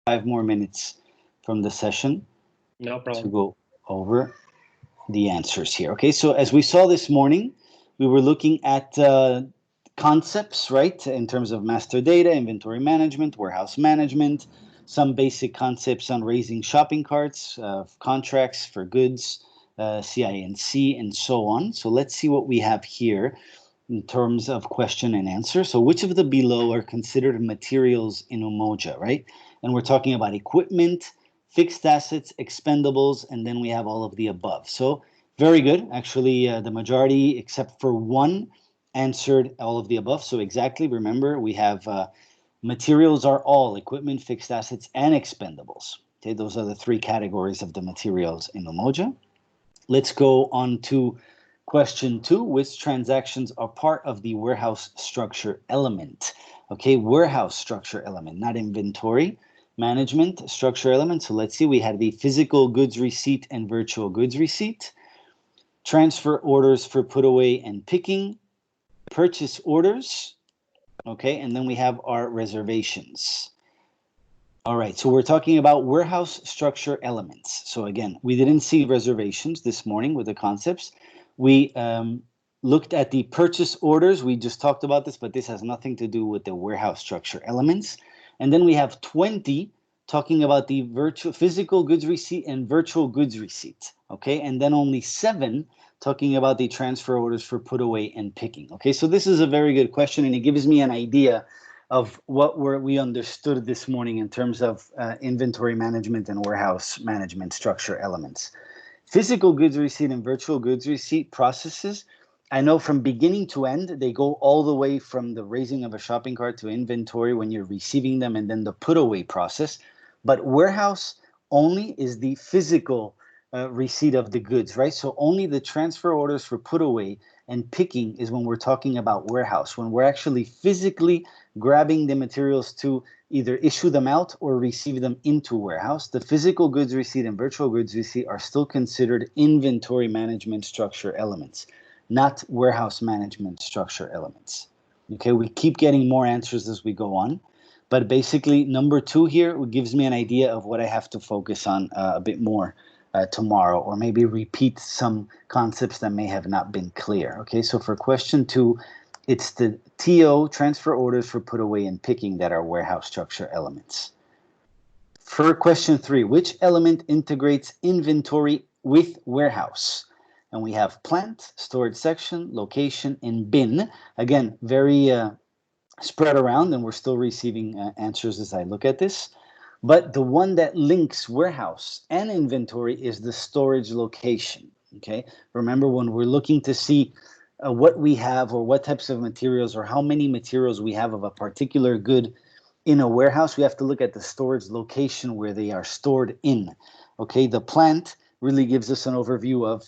5 more minutes from the session No to problem. go over the answers here. Okay, so as we saw this morning, we were looking at concepts, right, in terms of master data, inventory management, warehouse management, some basic concepts on raising shopping carts, contracts for goods, CINC, and so on. So let's see what we have here in terms of question and answer. So which of the below are considered materials in Umoja, right? And we're talking about equipment, fixed assets, expendables, and then we have all of the above. So very good. Actually, the majority, except for one, answered all of the above. So exactly, remember, we have materials are all equipment, fixed assets, and expendables. Okay, those are the three categories of the materials in Umoja. Let's go on to question 2. Which transactions are part of the warehouse structure element? Okay, warehouse structure element, not inventory management structure element. So let's see, we had the physical goods receipt and virtual goods receipt, transfer orders for put away and picking, purchase orders, okay, and then we have our reservations. All right, so we're talking about warehouse structure elements. So again, we didn't see reservations this morning with the concepts. We looked at the purchase orders. We just talked about this, but this has nothing to do with the warehouse structure elements. And then we have 20 talking about the physical goods receipt and virtual goods receipt. Okay, and then only 7 talking about the transfer orders for put away and picking. Okay, so this is a very good question, and it gives me an idea of what we understood this morning in terms of inventory management and warehouse management structure elements. Physical goods receipt and virtual goods receipt processes, I know from beginning to end, they go all the way from the raising of a shopping cart to inventory when you're receiving them, and then the put away process. But warehouse only is the physical receipt of the goods, right? So only the transfer orders for put away and picking is when we're talking about warehouse, when we're actually physically grabbing the materials to either issue them out or receive them into warehouse. The physical goods receipt and virtual goods receipt are still considered inventory management structure elements, not warehouse management structure elements. Okay, we keep getting more answers as we go on. But basically, number 2 here gives me an idea of what I have to focus on a bit more tomorrow, or maybe repeat some concepts that may have not been clear. Okay, so for question 2, it's the TO, transfer orders for put away and picking, that are warehouse structure elements. For question 3, which element integrates inventory with warehouse? And we have plant, storage section, location, and bin. Again, very spread around, and we're still receiving answers as I look at this. But the one that links warehouse and inventory is the storage location. Okay, remember, when we're looking to see what we have or what types of materials or how many materials we have of a particular good in a warehouse, we have to look at the storage location where they are stored in. Okay, the plant really gives us an overview of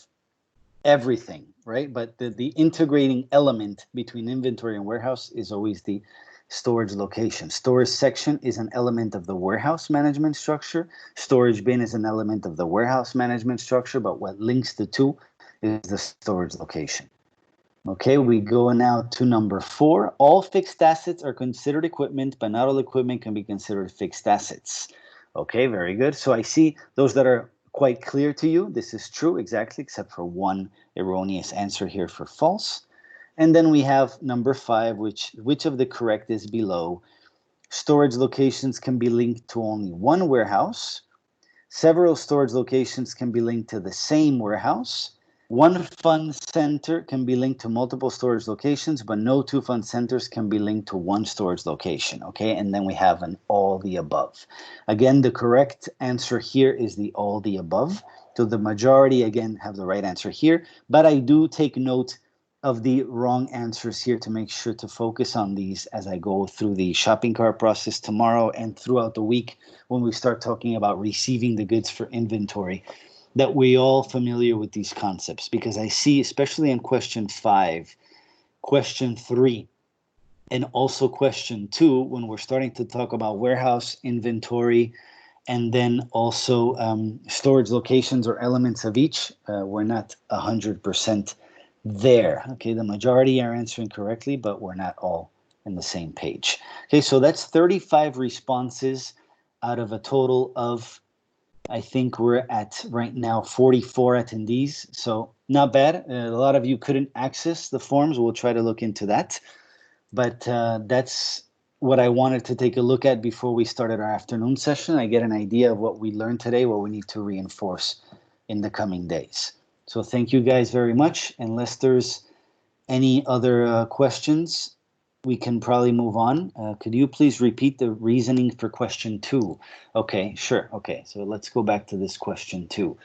everything, right? But the integrating element between inventory and warehouse is always the storage location. Storage section is an element of the warehouse management structure. Storage bin is an element of the warehouse management structure, but what links the two is the storage location. Okay, we go now to number 4. All fixed assets are considered equipment, but not all equipment can be considered fixed assets. Okay, very good. So I see those that are quite clear to you. This is true, exactly, except for one erroneous answer here for false. And then we have number 5, which of the correct is below? Storage locations can be linked to only one warehouse. Several storage locations can be linked to the same warehouse. One fund center can be linked to multiple storage locations, but no 2 fund centers can be linked to one storage location. Okay, and then we have an all the above. Again, the correct answer here is the all the above. So the majority, again, have the right answer here, but I do take note of the wrong answers here to make sure to focus on these as I go through the shopping cart process tomorrow and throughout the week when we start talking about receiving the goods for inventory, that we all familiar with these concepts, because I see, especially in question 5, question 3, and also question 2, when we're starting to talk about warehouse inventory and then also storage locations or elements of each, we're not 100% there. Okay, the majority are answering correctly, but we're not all in the same page. Okay, so that's 35 responses out of a total of, I think we're at right now 44 attendees. So not bad. A lot of you couldn't access the forms. We'll try to look into that. But that's what I wanted to take a look at before we started our afternoon session. I get an idea of what we learned today, what we need to reinforce in the coming days. So thank you guys very much. Unless there's any other questions, we can probably move on. Could you please repeat the reasoning for question 2? Okay, sure. Okay, so let's go back to this question 2.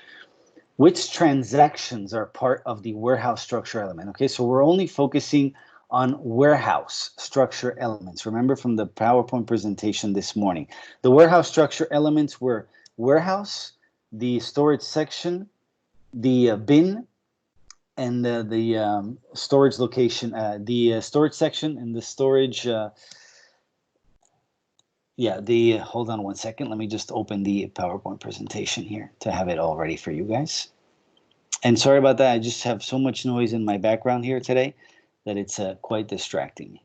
Which transactions are part of the warehouse structure element? Okay, so we're only focusing on warehouse structure elements. Remember from the PowerPoint presentation this morning, the warehouse structure elements were warehouse, the storage section, the bin, and the storage location, the storage section and the storage, hold on one second. Let me just open the PowerPoint presentation here to have it all ready for you guys. And sorry about that. I just have so much noise in my background here today that it's quite distracting me.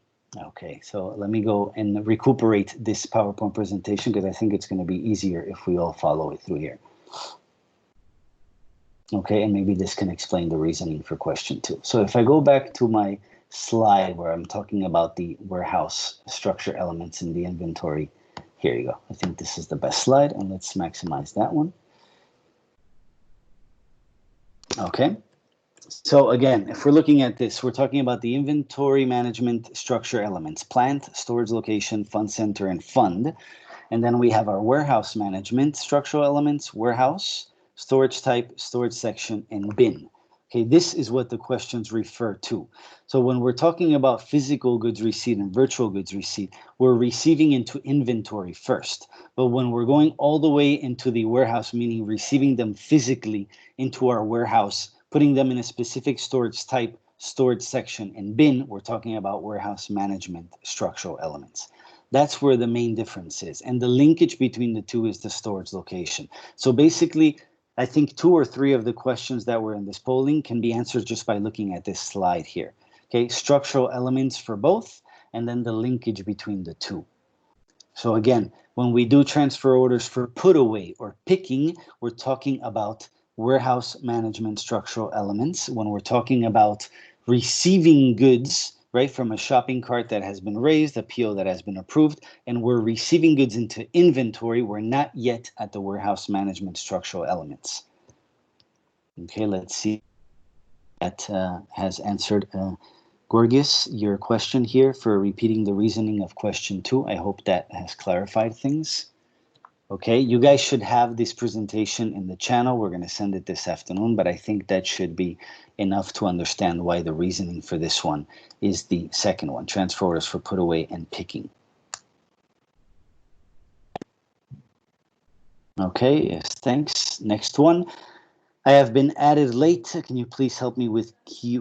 Okay, so let me go and recuperate this PowerPoint presentation because I think it's going to be easier if we all follow it through here. Okay, and maybe this can explain the reasoning for question 2. So if I go back to my slide where I'm talking about the warehouse structure elements in the inventory, here you go. I think this is the best slide, and let's maximize that one. Okay, so again, if we're looking at this, we're talking about the inventory management structure elements: plant, storage location, fund center, and fund. And then we have our warehouse management structural elements: warehouse, storage type, storage section, and bin. Okay, this is what the questions refer to. So when we're talking about physical goods receipt and virtual goods receipt, we're receiving into inventory first. But when we're going all the way into the warehouse, meaning receiving them physically into our warehouse, putting them in a specific storage type, storage section, and bin, we're talking about warehouse management structural elements. That's where the main difference is. And the linkage between the two is the storage location. So basically, I think 2 or 3 of the questions that were in this polling can be answered just by looking at this slide here. Okay, structural elements for both, and then the linkage between the two. So again, when we do transfer orders for put away or picking, we're talking about warehouse management structural elements. When we're talking about receiving goods, right, from a shopping cart that has been raised, a PO that has been approved, and we're receiving goods into inventory, we're not yet at the warehouse management structural elements. Okay, let's see. That has answered, Gorgias, your question here for repeating the reasoning of question 2. I hope that has clarified things. Okay, you guys should have this presentation in the channel. We're going to send it this afternoon, but I think that should be enough to understand why the reasoning for this one is the second one: transfer orders for put away and picking. Okay, yes, thanks. Next one. I have been added late. Can you please help me with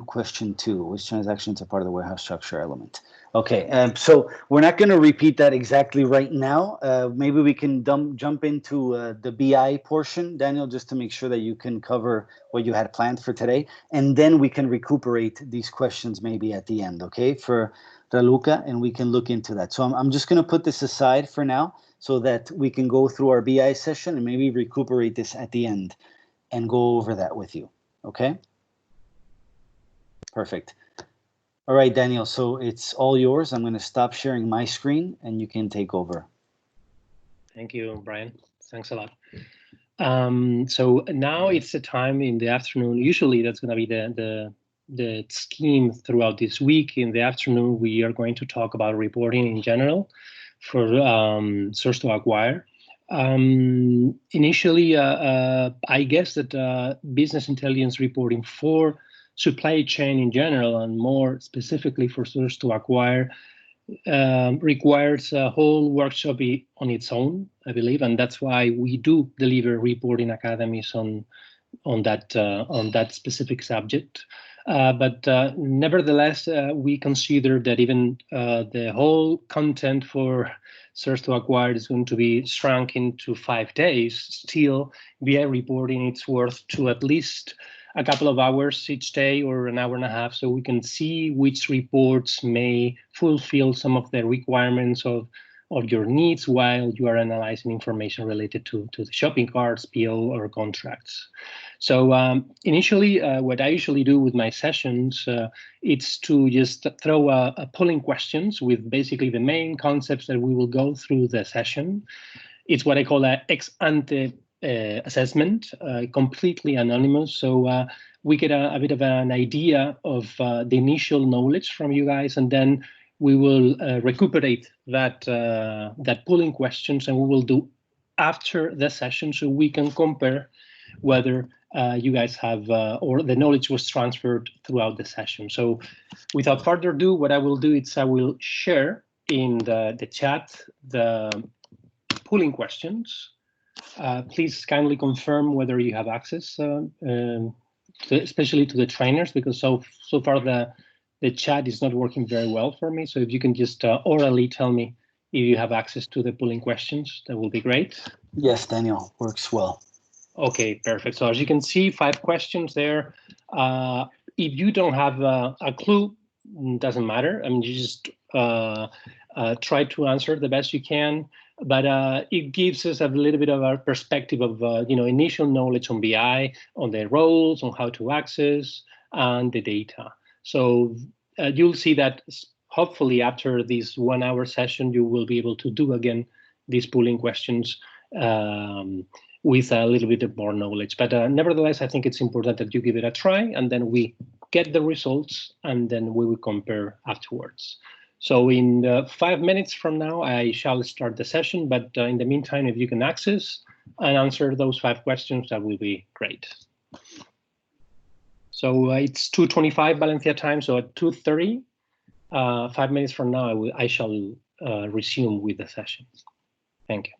question 2? Which transactions are part of the warehouse structure element? Okay, so we're not going to repeat that exactly right now. Maybe we can jump into the BI portion, Daniel, just to make sure that you can cover what you had planned for today. And then we can recuperate these questions maybe at the end, okay, for Raluca, and we can look into that. So I'm just going to put this aside for now so that we can go through our BI session and maybe recuperate this at the end and go over that with you, okay? Perfect. All right, Daniel, so it's all yours. I'm going to stop sharing my screen and you can take over. Thank you, Brian. Thanks a lot. So now it's the time in the afternoon. Usually that's going to be the scheme throughout this week. In the afternoon, we are going to talk about reporting in general for source to acquire. Initially, I guess that business intelligence reporting for supply chain in general, and more specifically for source to acquire, requires a whole workshop on its own, I believe, and that's why we do deliver reporting academies on that specific subject. But nevertheless, we consider that even the whole content for source to acquire is going to be shrunk into 5 days. Still, BI reporting, it's worth to at least a couple of hours each day or an hour and a half, so we can see which reports may fulfill some of the requirements of of your needs while you are analyzing information related to the shopping carts, bill, or contracts. So initially, what I usually do with my sessions, it's to just throw a polling questions with basically the main concepts that we will go through the session. It's what I call an ex ante assessment, completely anonymous. So we get a bit of an idea of the initial knowledge from you guys, and then we will recuperate that polling questions, and we will do after the session so we can compare whether you guys have or the knowledge was transferred throughout the session. So without further ado, what I will do is I will share in the chat the polling questions. Please kindly confirm whether you have access, especially to the trainers, because so far the chat is not working very well for me. So if you can just orally tell me if you have access to the polling questions, that will be great. Yes, Daniel, works well. Okay, perfect. So as you can see, 5 questions there. If you don't have a clue, doesn't matter. I mean, you just try to answer the best you can. But it gives us a little bit of a perspective of initial knowledge on BI, on the roles, on how to access, and the data. So you'll see that hopefully after this 1-hour session, you will be able to do again these polling questions with a little bit more knowledge. But nevertheless, I think it's important that you give it a try, and then we get the results, and then we will compare afterwards. So in 5 minutes from now, I shall start the session. But in the meantime, if you can access and answer those 5 questions, that will be great. So it's 2:25 Valencia time. So at 2:30, 5 minutes from now, I shall resume with the session. Thank you.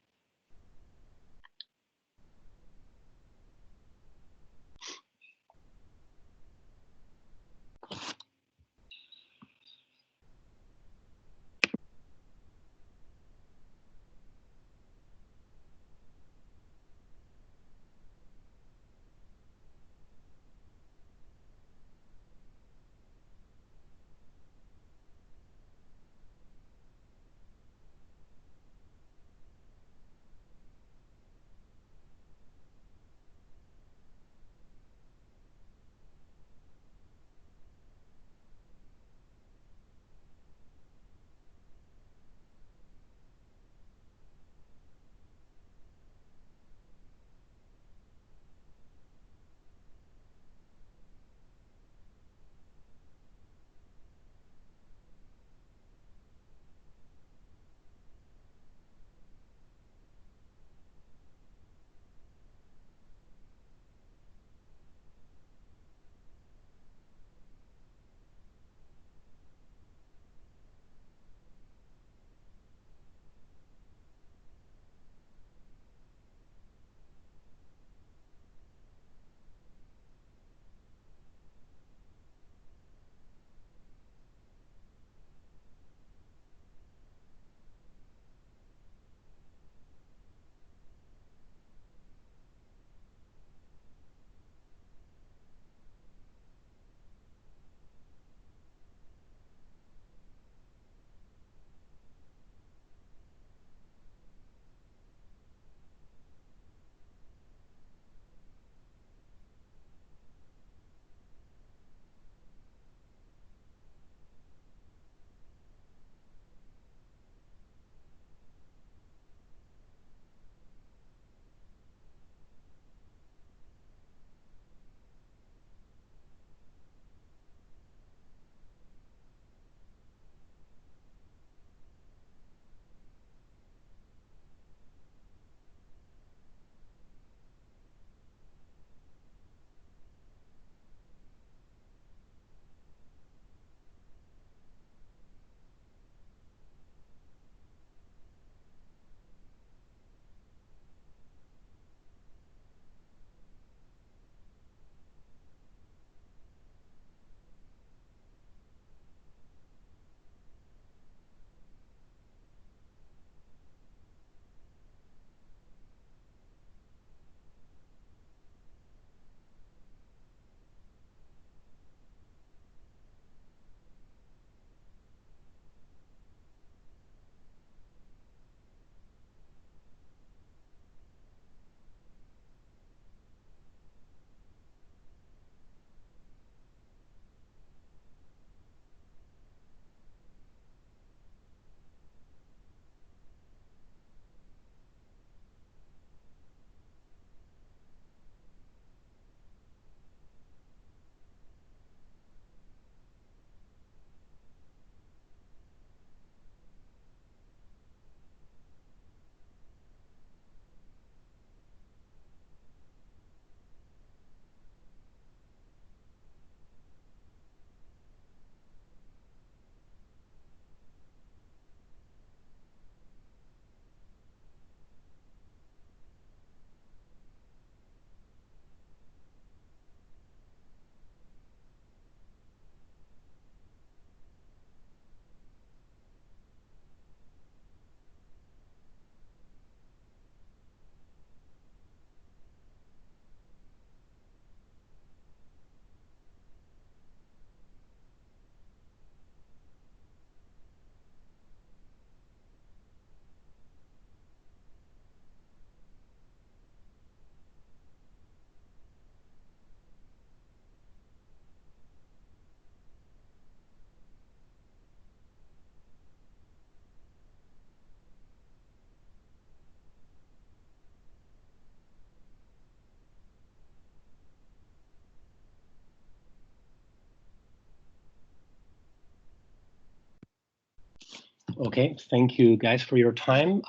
Okay, thank you guys for your time.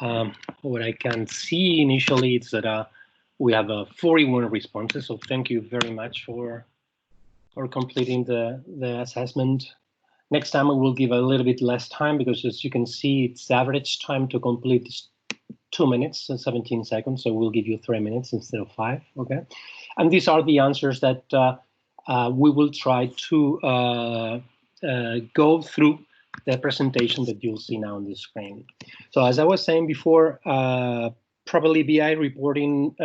What I can see initially is that we have 41 responses, so thank you very much for completing the assessment. Next time we will give a little bit less time because, as you can see, it's average time to complete is 2 minutes and 17 seconds, so we'll give you 3 minutes instead of 5, okay? And these are the answers that we will try to go through the presentation that you'll see now on the screen. So as I was saying before, probably BI reporting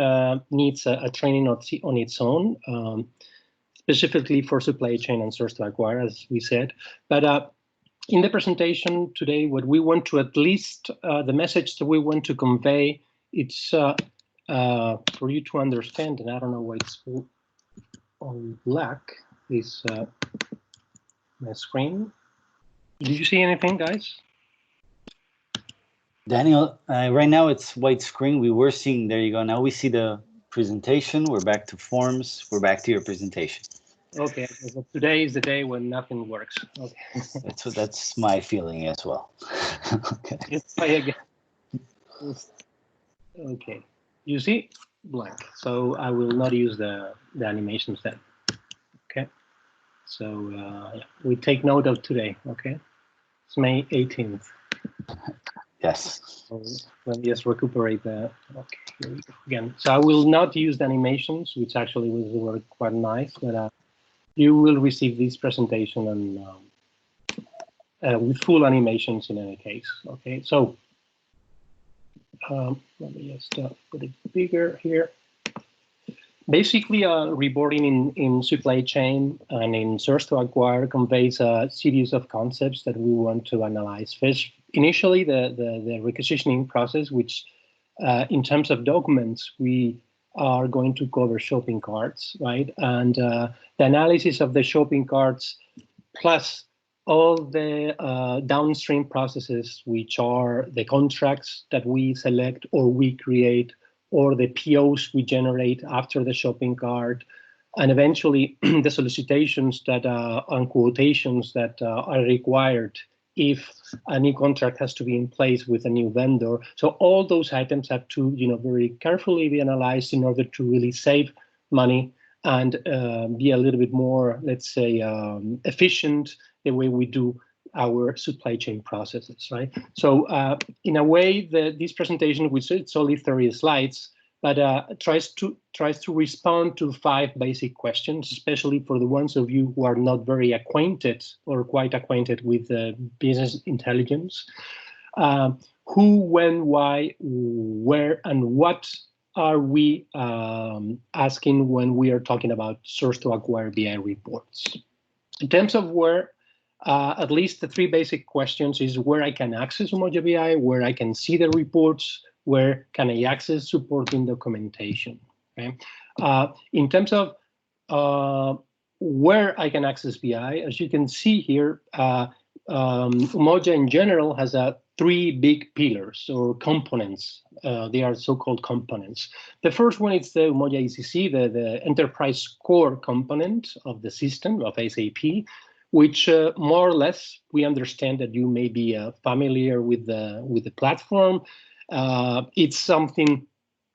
needs a training on its own, specifically for supply chain and source to acquire, as we said. But in the presentation today, what we want to at least, the message that we want to convey, it's for you to understand, and I don't know why it's on black, this my screen. Did you see anything, guys? Daniel, right now it's white screen. We were seeing, there you go. Now we see the presentation. We're back to forms. We're back to your presentation. Okay, so today is the day when nothing works. Okay. That's my feeling as well. Okay. Let's try again. Okay, you see, blank. So I will not use the animations then. Okay, so yeah, we take note of today. Okay, it's May 18th. Yes. So let me just recuperate the. Okay, here we go again. So I will not use the animations, which actually were quite nice, but you will receive this presentation and with full animations in any case. Okay, so let me just put it bigger here. Basically, reporting in supply chain and in source to acquire conveys a series of concepts that we want to analyze. First, initially, the requisitioning process, which in terms of documents, we are going to cover shopping carts, right? And the analysis of the shopping carts plus all the downstream processes, which are the contracts that we select or we create, or the POs we generate after the shopping cart, and eventually the solicitations that and quotations that are required if a new contract has to be in place with a new vendor. So all those items have to, very carefully be analyzed in order to really save money and be a little bit more, let's say, efficient the way we do our supply chain processes, right? So in a way, this presentation, which it's only 30 slides, but tries to respond to 5 basic questions, especially for the ones of you who are not very acquainted or quite acquainted with business intelligence. Who, when, why, where, and what are we asking when we are talking about source to acquire BI reports? In terms of where, at least the 3 basic questions is where I can access Umoja BI, where I can see the reports, where can I access supporting documentation. Okay? In terms of where I can access BI, as you can see here, Umoja in general has 3 big pillars or components. They are so-called components. The first one is the Umoja ECC, the enterprise core component of the system of SAP, which more or less we understand that you may be familiar with the platform. It's something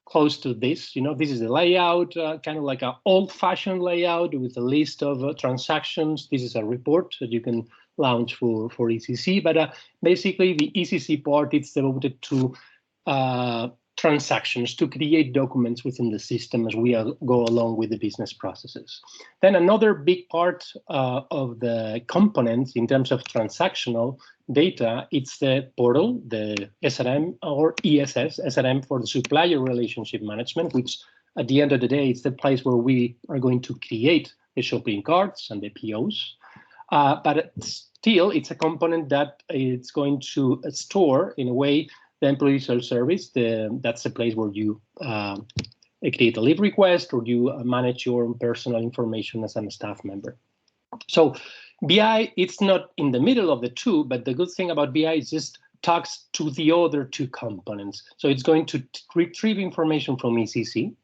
close to this. This is the layout, kind of like an old-fashioned layout with a list of transactions. This is a report that you can launch for ECC, but basically the ECC part is devoted to transactions, to create documents within the system as we go along with the business processes. Then another big part of the components in terms of transactional data, it's the portal, the SRM or ESS, SRM for the supplier relationship management, which at the end of the day, it's the place where we are going to create the shopping carts and the POs. But still, it's a component that it's going to store, in a way, the employee self-service. That's the place where you create a leave request or you manage your personal information as a staff member. So BI, it's not in the middle of the 2, but the good thing about BI is just talks to the other 2 components. So it's going to retrieve information from ECC,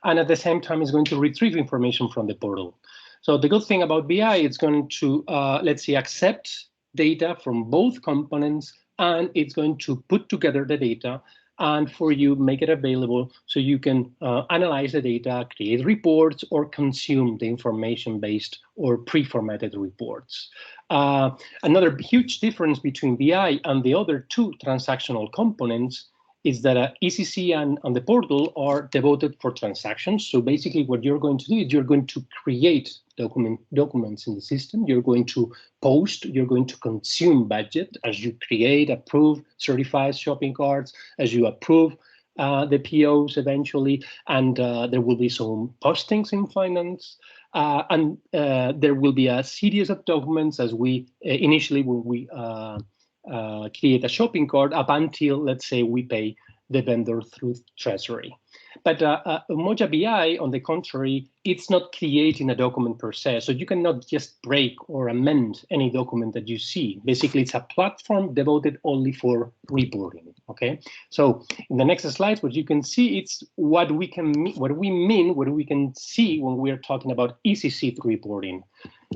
and at the same time, it's going to retrieve information from the portal. So the good thing about BI, it's going to, let's say, accept data from both components and it's going to put together the data and for you make it available so you can analyze the data, create reports, or consume the information-based or pre-formatted reports. Another huge difference between BI and the other two transactional components is that ECC and the portal are devoted for transactions. So basically what you're going to do is you're going to create documents in the system. You're going to post, you're going to consume budget as you create, approve, certify shopping carts, as you approve the POs eventually, and there will be some postings in finance. And there will be a series of documents as we initially when we create a shopping cart up until, let's say, we pay the vendor through Treasury. But Umoja BI, on the contrary, it's not creating a document per se. So you cannot just break or amend any document that you see. Basically, it's a platform devoted only for reporting. Okay. So in the next slide, what you can see, it's what we can what we can see when we are talking about ECC reporting.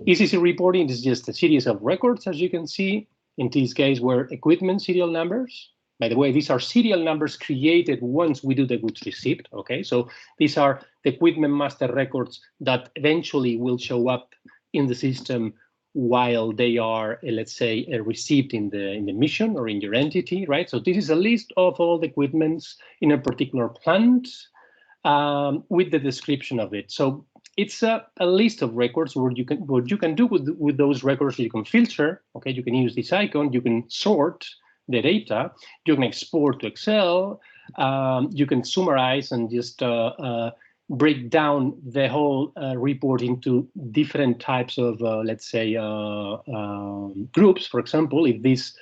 ECC reporting is just a series of records, as you can see. In this case, were equipment serial numbers. By the way, these are serial numbers created once we do the goods receipt. Okay, so these are the equipment master records that eventually will show up in the system while they are, let's say, received in the mission or in your entity, right? So this is a list of all the equipments in a particular plant with the description of it. So it's a list of records where what you can do with those records. You can filter. Okay, you can use this icon. You can sort the data. You can export to Excel. You can summarize and just break down the whole report into different types of, let's say, groups. For example, if these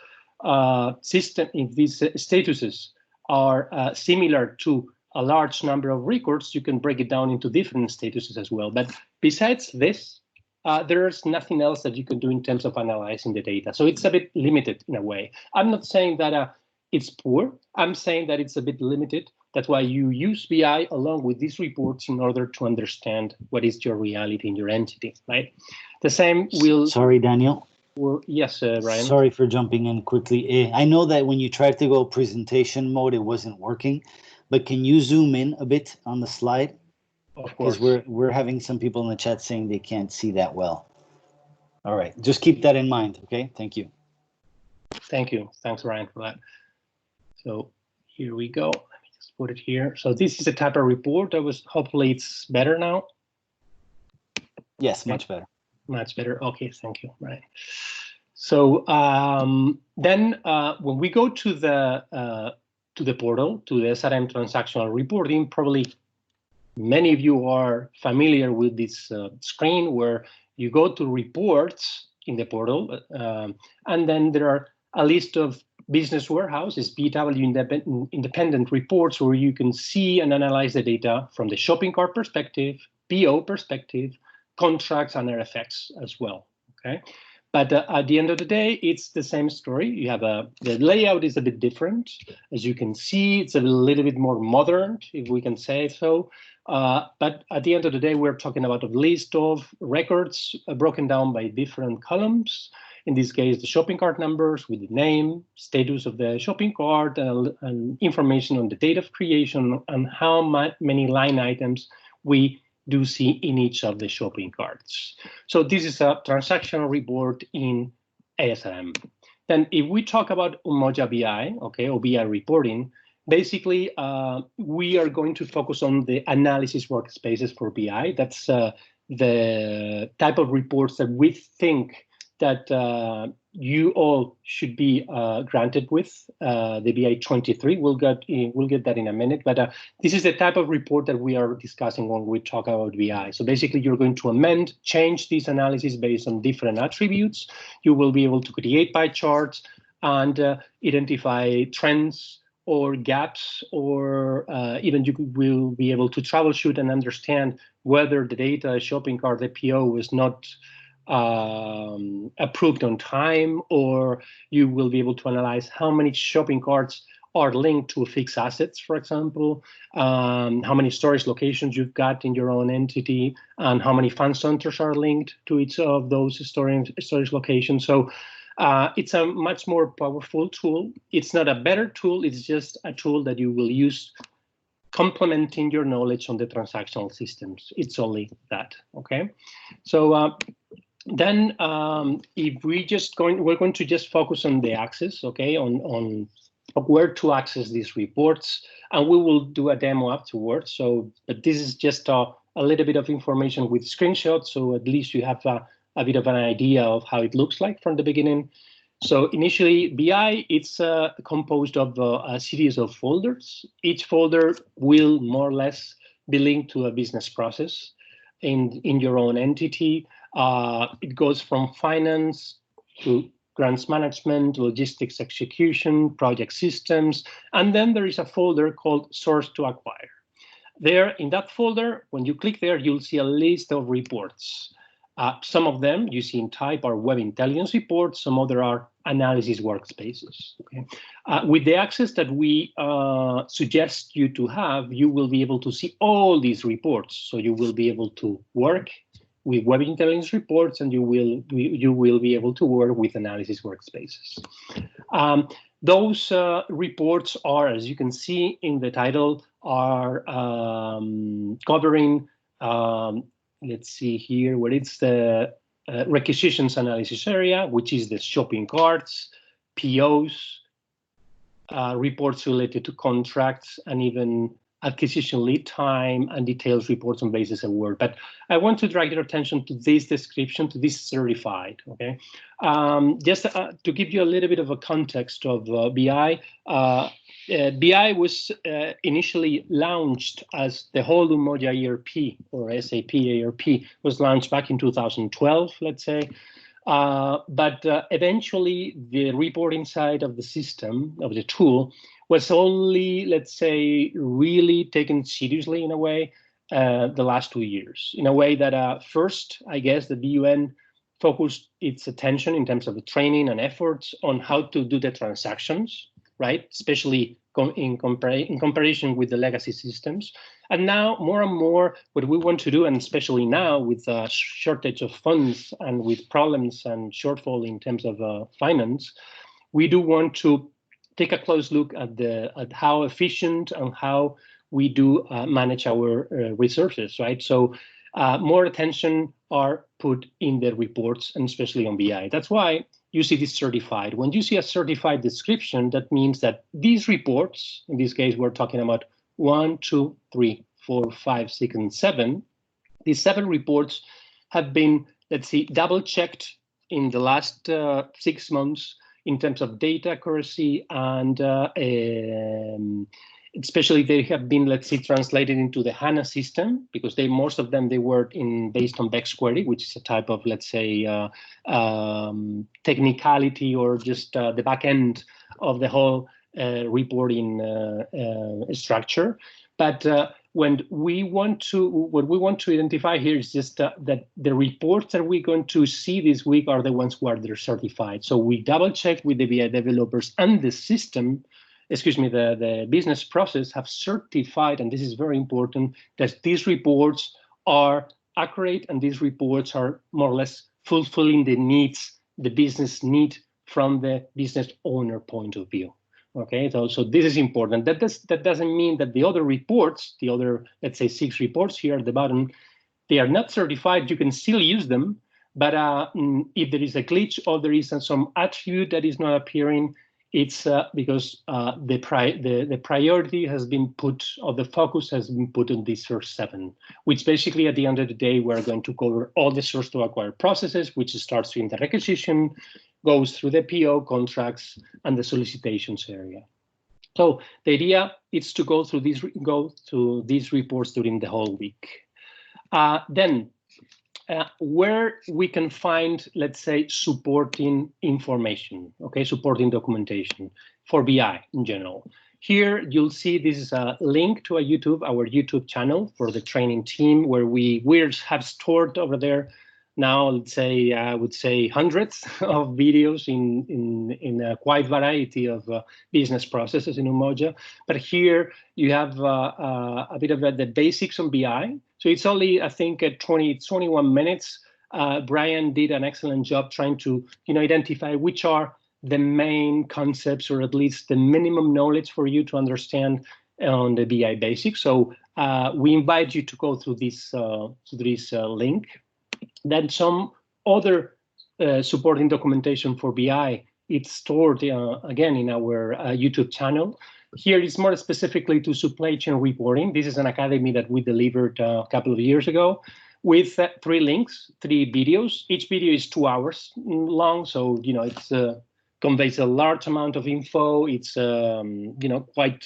statuses are similar to a large number of records, you can break it down into different statuses as well. But besides this, there's nothing else that you can do in terms of analyzing the data. So it's a bit limited in a way. I'm not saying that it's poor. I'm saying that it's a bit limited. That's why you use BI along with these reports in order to understand what is your reality in your entity, right? The same will... Sorry, Daniel. Yes, Ryan. Sorry for jumping in quickly. I know that when you tried to go presentation mode, it wasn't working. But can you zoom in a bit on the slide? Of course. Because we're having some people in the chat saying they can't see that well. All right, just keep that in mind, okay? Thank you. Thank you. Thanks, Ryan, for that. So here we go. Let me just put it here. So this is a type of report. Hopefully it's better now. Yes, much better. Much better. Okay, thank you, Ryan. So then when we go to the portal, to the SRM transactional reporting, probably many of you are familiar with this screen where you go to reports in the portal, and then there are a list of business warehouses, BW independent reports, where you can see and analyze the data from the shopping cart perspective, PO perspective, contracts, and RFX as well. Okay. But at the end of the day, it's the same story. You have the layout is a bit different. As you can see, it's a little bit more modern, if we can say so. But at the end of the day, we're talking about a list of records broken down by different columns. In this case, the shopping cart numbers with the name, status of the shopping cart, and information on the date of creation and how many line items we do see in each of the shopping carts. So this is a transactional report in ASRM. Then if we talk about Umoja BI, okay, or BI reporting, basically we are going to focus on the analysis workspaces for BI. That's the type of reports that we think that you all should be granted with the BI 23. We'll get that in a minute, but this is the type of report that we are discussing when we talk about BI. So basically, you're going to change this analysis based on different attributes. You will be able to create pie charts and identify trends or gaps, or even you will be able to troubleshoot and understand whether the data shopping cart, the PO, was not approved on time, or you will be able to analyze how many shopping carts are linked to fixed assets, for example, how many storage locations you've got in your own entity, and how many fund centers are linked to each of those storage locations. So It's a much more powerful tool. It's not a better tool. It's just a tool that you will use complementing your knowledge on the transactional systems. It's only that, okay? So then if we're going to just focus on the access, okay, on where to access these reports, and we will do a demo afterwards. So, but this is just a little bit of information with screenshots, so at least you have a bit of an idea of how it looks like from the beginning. So initially, BI, it's composed of a series of folders. Each folder will more or less be linked to a business process in your own entity. It goes from finance to grants management, logistics execution, project systems, and then there is a folder called source to acquire. There, in that folder, when you click there, you'll see a list of reports. Some of them you see in type are web intelligence reports, some other are analysis workspaces. Okay? With the access that we suggest you to have, you will be able to see all these reports. So you will be able to work with web intelligence reports, and you will be able to work with analysis workspaces. Those reports are, as you can see in the title, are covering, let's see here, where it's the requisitions analysis area, which is the shopping carts, POs, reports related to contracts, and even acquisition lead time and details reports on basis of work. But I want to drag your attention to this description, to this certified, okay? Just to give you a little bit of a context of BI, BI was initially launched as the whole Umoja ERP, or SAP ERP, was launched back in 2012, let's say. But eventually, the reporting side of the system, of the tool, was only, let's say, really taken seriously in a way the last 2 years. In a way that first, I guess, the BUN focused its attention in terms of the training and efforts on how to do the transactions, right? Especially in comparison with the legacy systems. And now, more and more, what we want to do, and especially now with a shortage of funds and with problems and shortfall in terms of finance, we do want to take a close look at how efficient and how we do manage our resources, right? So more attention are put in the reports, and especially on BI. That's why you see this certified. When you see a certified description, that means that these reports, in this case, we're talking about 1, 2, 3, 4, 5, 6, and 7. These 7 reports have been, let's see, double-checked in the last 6 months in terms of data accuracy, and especially they have been, let's say, translated into the HANA system, because most of them, they were based on BexQuery, which is a type of, let's say, technicality, or just the back end of the whole reporting structure. But what we want to identify here is just that the reports that we're going to see this week are the ones who are certified. So we double check with the BI developers, and the system, excuse me, the business process have certified, and this is very important, that these reports are accurate, and these reports are more or less fulfilling the needs, the business need from the business owner point of view. Okay, so this is important. That doesn't mean that the other reports, the other, let's say, 6 reports here at the bottom, they are not certified. You can still use them, but if there is a glitch or there is some attribute that is not appearing, it's because the priority has been put, or the focus has been put on these first 7, which basically at the end of the day, we're going to cover all the source to acquire processes, which starts in the requisition, goes through the PO contracts and the solicitations area. So the idea is to go through these reports during the whole week. Then where we can find, let's say, supporting information, okay, supporting documentation for BI in general. Here you'll see this is a link to our YouTube channel for the training team, where we have stored over there now, let's say, I would say hundreds of videos in a quite variety of business processes in Umoja. But here you have a bit of the basics on BI. So it's only, I think, 21 minutes Brian did an excellent job trying to identify which are the main concepts, or at least the minimum knowledge for you to understand on the BI basics. So we invite you to go through this link. Then some other supporting documentation for BI, it's stored again in our YouTube channel. Here is more specifically to supply chain reporting. This is an academy that we delivered a couple of years ago with 3 links, 3 videos. Each video is 2 hours long, so it's conveys a large amount of info. It's quite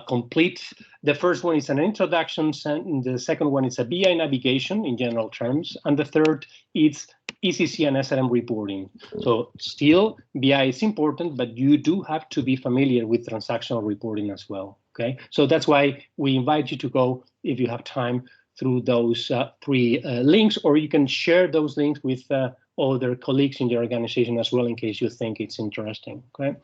complete. The first one is an introduction, and the second one is a BI navigation in general terms, and the third is ECC and SRM reporting. So still, BI is important, but you do have to be familiar with transactional reporting as well. Okay, so that's why we invite you to go, if you have time, through those 3 links, or you can share those links with other colleagues in your organization as well, in case you think it's interesting. Okay.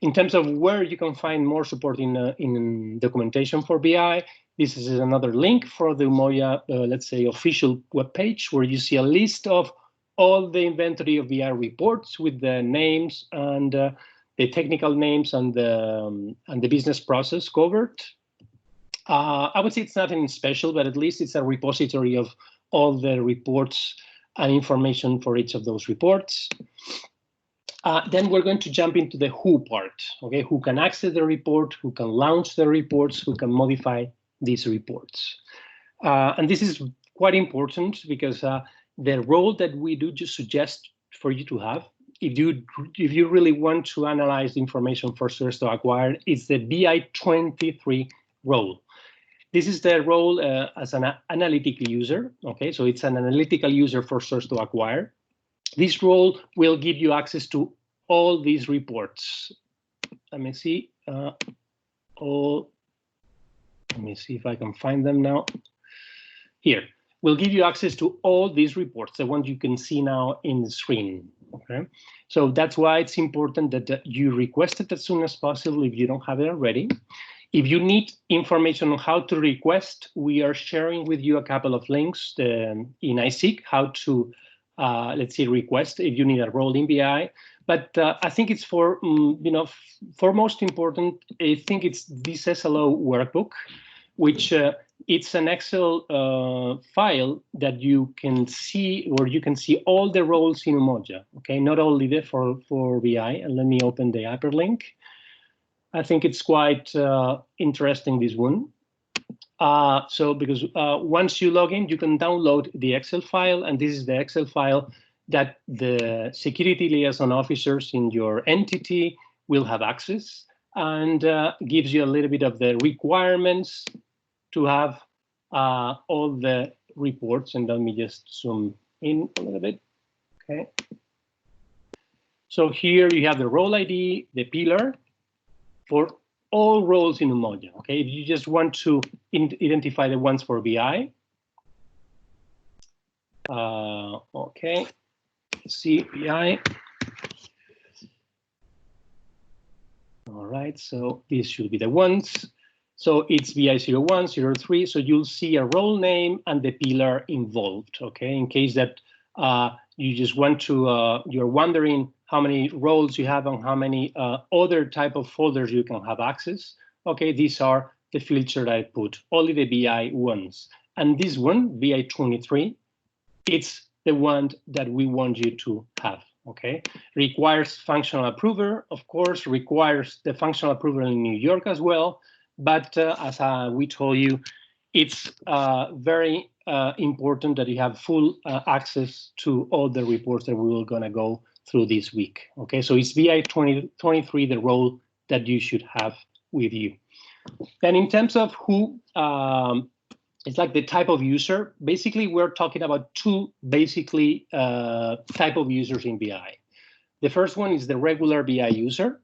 In terms of where you can find more support in documentation for BI, this is another link for the Umoja, let's say, official webpage, where you see a list of all the inventory of BI reports with the names and the technical names and the business process covered. I would say it's nothing special, but at least it's a repository of all the reports and information for each of those reports. Then we're going to jump into the who part, okay? Who can access the report, who can launch the reports, who can modify these reports. And this is quite important because the role that we do just suggest for you to have, if you really want to analyze the information for source to acquire, is the BI 23 role. This is the role as an analytical user, okay? So it's an analytical user for source to acquire. This role will give you access to all these reports. Let me see. Let me see if I can find them now. Here, we'll give you access to all these reports, the ones you can see now in the screen. Okay, so that's why it's important that you request it as soon as possible if you don't have it already. If you need information on how to request, we are sharing with you a couple of links in ISIC, how to, let's say, request if you need a role in BI. But I think it's for most important, I think it's this SLO workbook, which it's an Excel file that you can see, where you can see all the roles in Umoja, okay? Not only there for BI, and let me open the hyperlink. I think it's quite interesting, this one. So because once you log in, you can download the Excel file, and this is the Excel file that the security liaison officers in your entity will have access, and gives you a little bit of the requirements to have all the reports. And let me just zoom in a little bit. Okay. So here you have the role ID, the pillar for all roles in Umoja. Okay, if you just want to identify the ones for BI. Okay, see BI. All right, so these should be the ones. So it's BI 01, 03. So you'll see a role name and the pillar involved. Okay, in case that you just want to, you're wondering how many roles you have and how many other type of folders you can have access. Okay, these are the fields that I put, only the BI ones. And this one, BI 23, it's the one that we want you to have, okay? Requires functional approver, of course, requires the functional approver in New York as well. But as we told you, it's very important that you have full access to all the reports that we were gonna go through this week. Okay, so it's BI 23, the role that you should have with you. And in terms of who, it's like the type of user. Basically, we're talking about 2 basically type of users in BI. The first one is the regular BI user,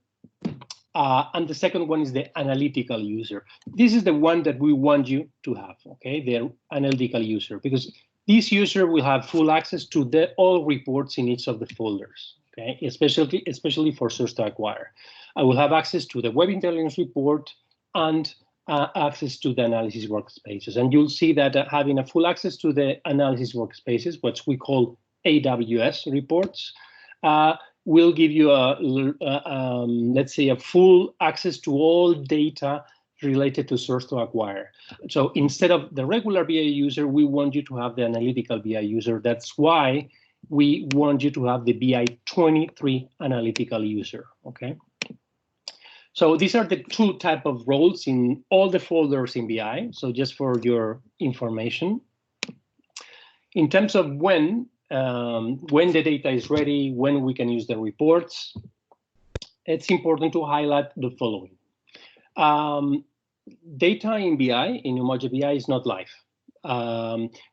and the second one is the analytical user. This is the one that we want you to have. Okay, the analytical user, because this user will have full access to all reports in each of the folders, okay? Especially for source to acquire. I will have access to the Web Intelligence report and access to the analysis workspaces. And you'll see that having a full access to the analysis workspaces, what we call AWS reports, will give you let's say a full access to all data related to source to acquire. So instead of the regular BI user, we want you to have the analytical BI user. That's why we want you to have the BI 23 analytical user, okay? So these are the two type of roles in all the folders in BI. So just for your information. In terms of when the data is ready, when we can use the reports, it's important to highlight the following. Data in BI, in Umoja BI, is not live.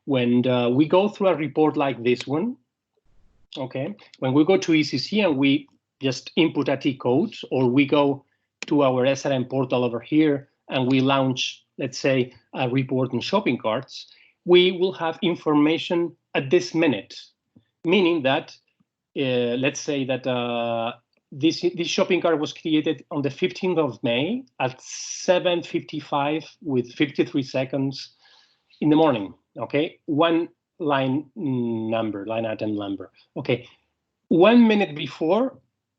When we go through a report like this one, okay, when we go to ECC and we just input a T code, or we go to our SRM portal over here and we launch, let's say, a report in shopping carts, we will have information at this minute, meaning that, let's say that this shopping cart was created on the 15th of May at 7:55 with 53 seconds in the morning, okay? One line item number, okay? 1 minute before,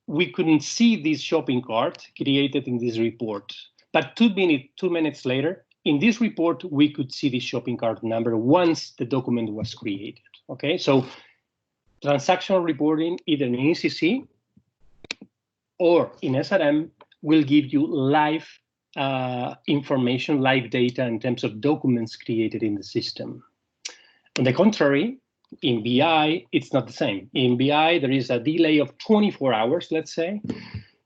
we couldn't see this shopping cart created in this report, but 2 minutes later, in this report, we could see the shopping cart number once the document was created, okay? So transactional reporting, either in ECC or in SRM, will give you live information, live data in terms of documents created in the system. On the contrary, in BI, it's not the same. In BI, there is a delay of 24 hours, let's say.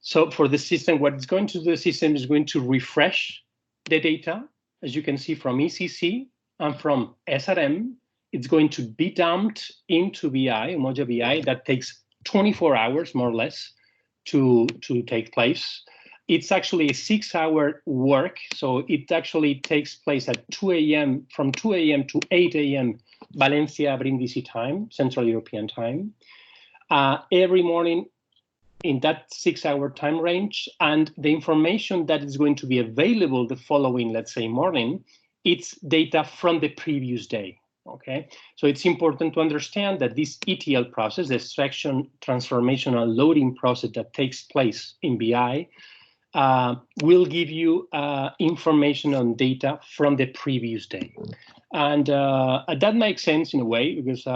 So for the system, what it's going to do, the system is going to refresh the data, as you can see from ECC and from SRM. It's going to be dumped into BI, Umoja BI. That takes 24 hours, more or less, to take place. It's actually a 6-hour work, so it actually takes place at 2 a.m., from 2 a.m. to 8 a.m. Valencia, Brindisi time, Central European time, every morning in that 6-hour time range. And the information that is going to be available the following, let's say, morning, it's data from the previous day. Okay, so it's important to understand that this ETL process, the extraction, transformational loading process that takes place in BI, will give you information on data from the previous day. And that makes sense in a way, because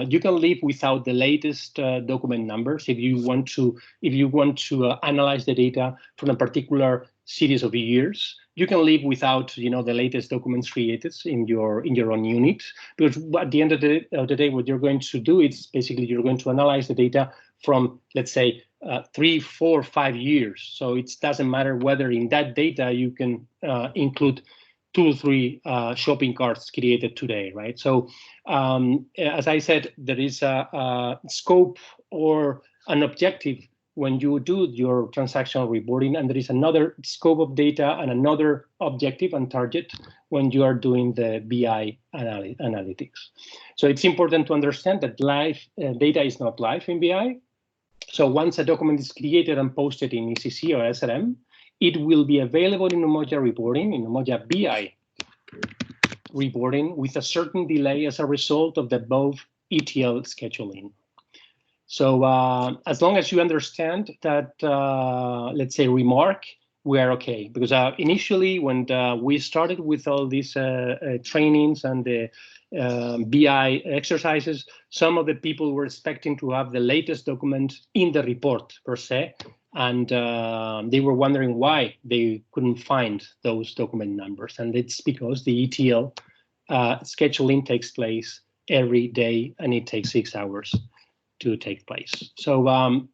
you can live without the latest document numbers if you want to analyze the data from a particular series of years. You can live without, the latest documents created in your own unit, because at the end of the day, what you're going to do is basically you're going to analyze the data from, let's say, 3, 4, 5 years. So it doesn't matter whether in that data you can include 2 or 3 shopping carts created today, right? So as I said, there is a scope or an objective when you do your transactional reporting, and there is another scope of data and another objective and target when you are doing the BI analytics. So it's important to understand that live data is not live in BI. So once a document is created and posted in ECC or SRM, it will be available in Umoja reporting, in Umoja BI reporting, with a certain delay as a result of the above ETL scheduling. So as long as you understand that, let's say, remark, we are okay. Because initially, when we started with all these trainings and the BI exercises, some of the people were expecting to have the latest document in the report per se, and they were wondering why they couldn't find those document numbers. And it's because the ETL scheduling takes place every day, and it takes 6 hours to take place. So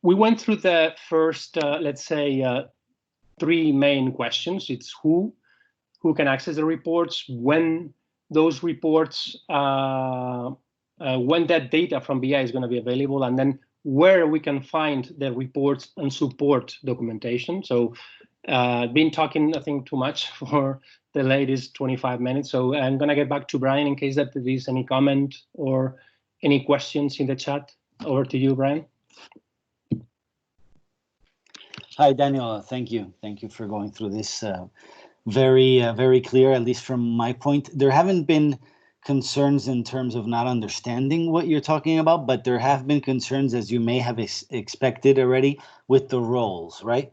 we went through the first, let's say, 3 main questions. It's who can access the reports, when those reports, when that data from BI is going to be available, and then where we can find the reports and support documentation. So I've been talking, I think, too much for the latest 25 minutes. So I'm going to get back to Brian in case that there is any comment or any questions in the chat. Over to you, Brian. Hi, Daniel. Thank you. Thank you for going through this very clear, at least from my point. There haven't been concerns in terms of not understanding what you're talking about, but there have been concerns, as you may have expected already, with the roles, right?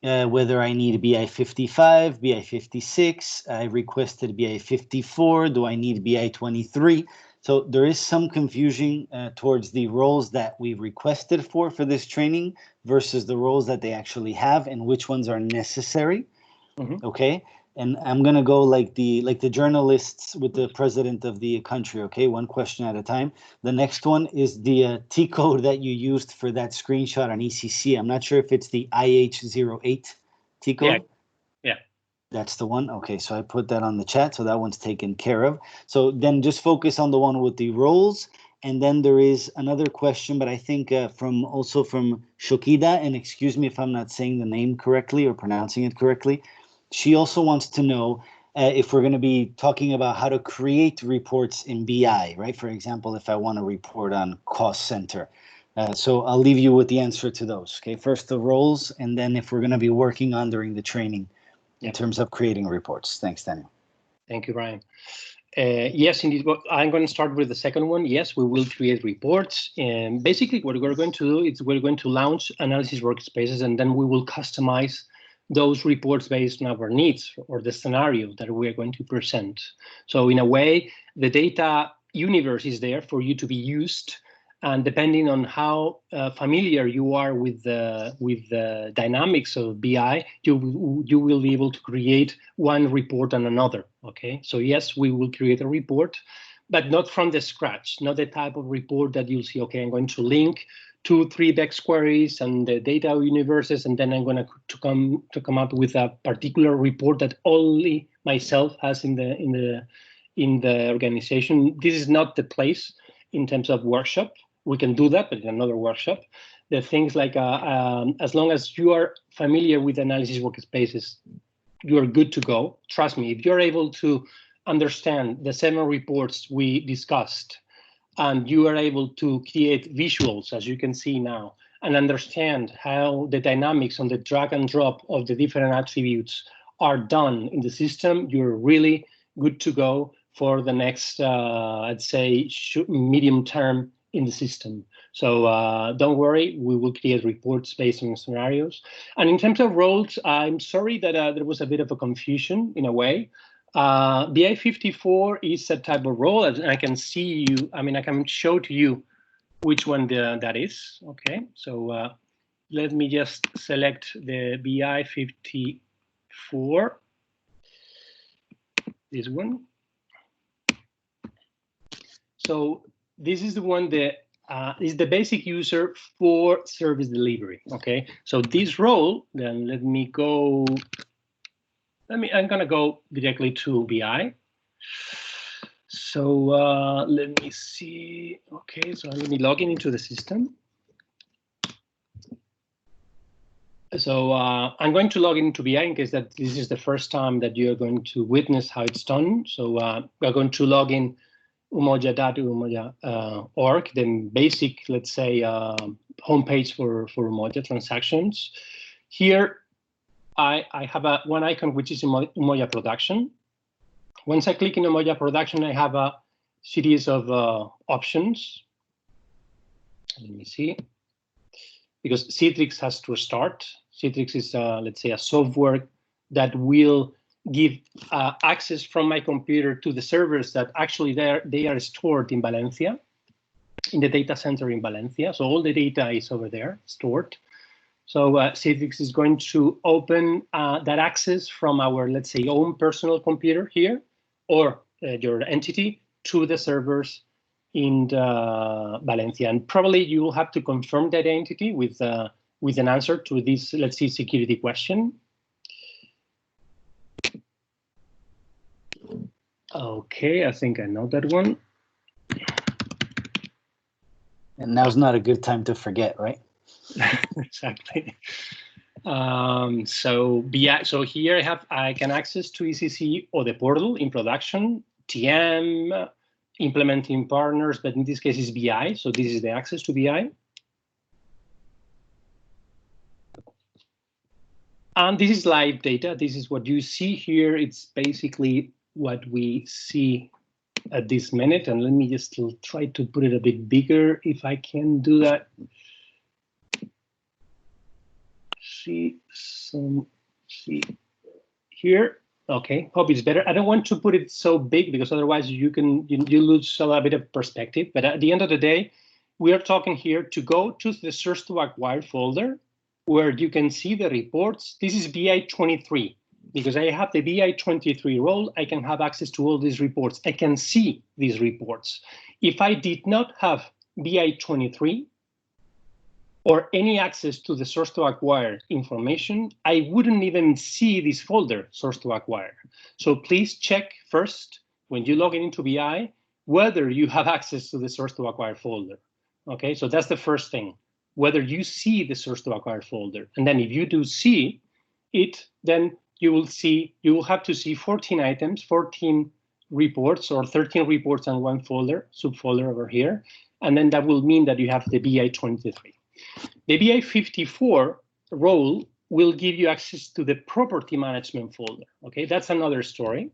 Whether I need BI 55, BI 56, I requested BI 54, do I need BI 23? So there is some confusion towards the roles that we requested for this training versus the roles that they actually have and which ones are necessary. Okay, and I'm gonna go like the journalists with the president of the country. Okay, one question at a time. The next one is the T code that you used for that screenshot on ECC. I'm not sure if it's the IH08 T code. Yeah. That's the one. Okay, so I put that on the chat, so that one's taken care of. So then just focus on the one with the roles. And then there is another question, but I think from Shokida, and excuse me if I'm not saying the name correctly or pronouncing it correctly. She also wants to know if we're going to be talking about how to create reports in BI, right? For example, if I want to report on cost center. So I'll leave you with the answer to those. Okay, first the roles, and then if we're going to be working on during the training in terms of creating reports. Thanks, Daniel. Thank you, Brian. Yes, indeed. I'm going to start with the second one. Yes, we will create reports. And basically what we're going to do is we're going to launch analysis workspaces, and then we will customize those reports based on our needs or the scenario that we're going to present. So in a way, the data universe is there for you to be used. And depending on how familiar you are with the dynamics of BI, you will be able to create one report and another. Okay, so yes, we will create a report, but not from the scratch, not the type of report that you'll see. Okay, I'm going to link 2-3 DEX queries and the data universes, and then I'm going to come up with a particular report that only myself has in the organization. This is not the place in terms of workshop. We can do that, but in another workshop. The things like as long as you are familiar with analysis workspaces, you are good to go. Trust me, if you're able to understand the 7 reports we discussed, and you are able to create visuals, as you can see now, and understand how the dynamics on the drag and drop of the different attributes are done in the system, you're really good to go for the next, I'd say, medium term in the system. So don't worry, we will create reports based on scenarios. And in terms of roles, I'm sorry that there was a bit of a confusion in a way. BI 54 is a type of role, and I can see you, I can show to you which one that is. Okay, so let me just select the BI 54, this one. So this is the one that is the basic user for service delivery. Okay, so this role, then let me go. I'm gonna go directly to BI. So let me see. Okay, so let me log into the system. So I'm going to log into BI in case that this is the first time that you're going to witness how it's done. So we're going to log in umoja.umoja.org, the basic, let's say, homepage for Umoja transactions. Here, I have one icon, which is Umoja Production. Once I click in Umoja Production, I have a series of options. Let me see. Because Citrix has to start. Citrix is, let's say, a software that will give access from my computer to the servers that actually they are stored in Valencia, in the data center in Valencia. So all the data is over there stored. So Citrix is going to open that access from our, let's say, own personal computer here, or your entity, to the servers in Valencia. And probably you will have to confirm that identity with an answer to this, let's see, security question. Okay, I think I know that one. And now's not a good time to forget, right? Exactly. So here I can access to ECC or the portal in production, TM, implementing partners, but in this case is BI. So this is the access to BI. And this is live data. This is what you see here. It's basically what we see at this minute. And let me just try to put it a bit bigger if I can do that. See here. Okay, hope it's better. I don't want to put it so big because otherwise you lose a little bit of perspective. But at the end of the day, we are talking here to go to the source to acquire folder where you can see the reports. This is BI23. Because I have the BI23 role, I can have access to all these reports. I can see these reports. If I did not have BI23 or any access to the source to acquire information, I wouldn't even see this folder, source to acquire. So please check first when you log into BI whether you have access to the source to acquire folder. Okay, so that's the first thing, whether you see the source to acquire folder. And then if you do see it, then you will have to see 14 items, 14 reports, or 13 reports on one folder, subfolder over here. And then that will mean that you have the BI23. The BI54 role will give you access to the property management folder. Okay, that's another story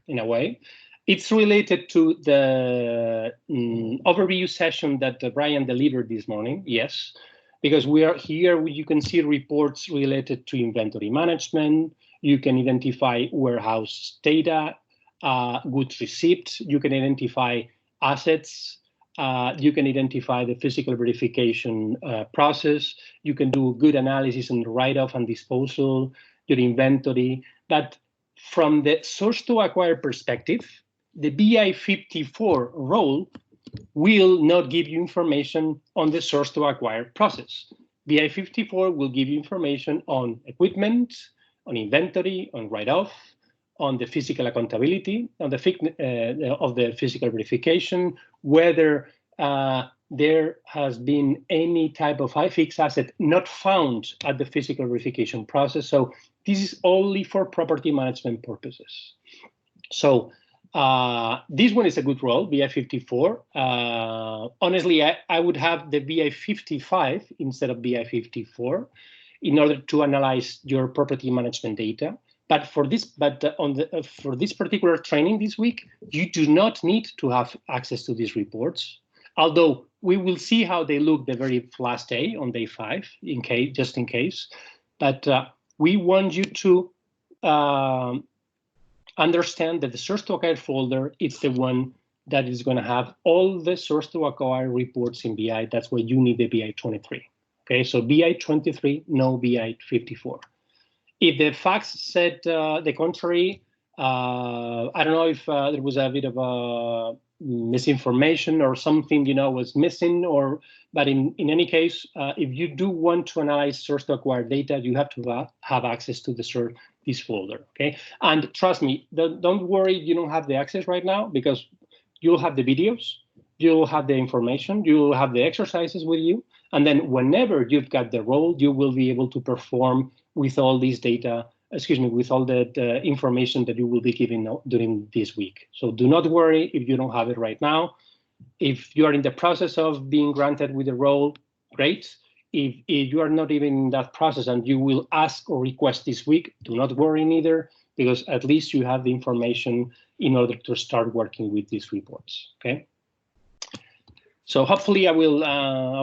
in a way. It's related to the overview session that Brian delivered this morning, yes, because we are here, you can see reports related to inventory management. You can identify warehouse data, goods received. You can identify assets. You can identify the physical verification process. You can do good analysis on the write-off and disposal, your inventory. But from the source to acquire perspective, the BI54 role will not give you information on the source to acquire process. BI54 will give you information on equipment, on inventory, on write-off, on the physical accountability, on the of the physical verification, whether there has been any type of fixed asset not found at the physical verification process. So this is only for property management purposes. So this one is a good role, BI54. Honestly, I would have the BI55 instead of BI54 in order to analyze your property management data. But for this, for this particular training this week, you do not need to have access to these reports. Although we will see how they look the very last day on day 5, just in case. But we want you to understand that the source to acquire folder is the one that is going to have all the source to acquire reports in BI. That's why you need the BI23. Okay, so BI23, no BI54. If the facts said the contrary, I don't know if there was a bit of a misinformation or something, was missing, but in any case, if you do want to analyze source to acquire data, you have to have access to this folder, okay? And trust me, don't worry, you don't have the access right now, because you'll have the videos, you'll have the information, you'll have the exercises with you, and then whenever you've got the role, you will be able to perform with all these data, with all the information that you will be given during this week. So do not worry if you don't have it right now. If you are in the process of being granted with a role, great. If you are not even in that process and you will ask or request this week, do not worry neither, because at least you have the information in order to start working with these reports, okay? So hopefully I will,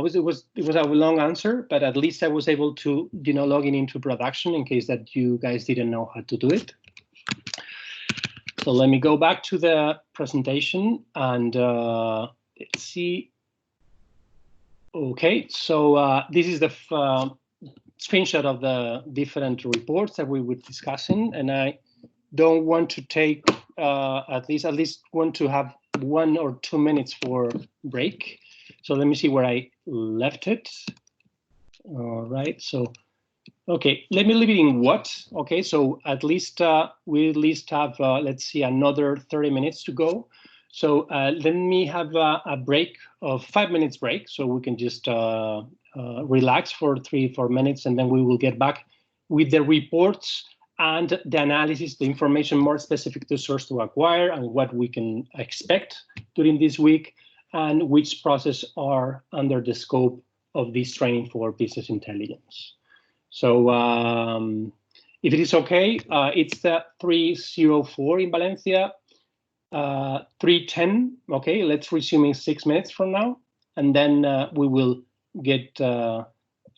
it was a long answer, but at least I was able to, log into production in case that you guys didn't know how to do it. So let me go back to the presentation and let's see. Okay, so this is the screenshot of the different reports that we were discussing, and I don't want to take at least want to have 1 or 2 minutes for break. So let me see where I left it. All right, so okay, let me leave it in what? Okay, so at least we at least have let's see, another 30 minutes to go. So let me have a break of 5 minutes break, so we can just relax for 3-4 minutes, and then we will get back with the reports and the analysis, the information more specific to source to acquire and what we can expect during this week, and which process are under the scope of this training for business intelligence. So If it is okay, it's 3:04 in Valencia, 3:10. Okay, let's resume in 6 minutes from now, and then we will get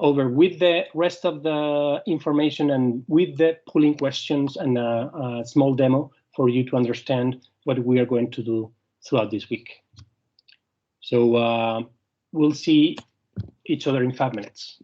over with the rest of the information and with the polling questions and a small demo for you to understand what we are going to do throughout this week. So we'll see each other in 5 minutes.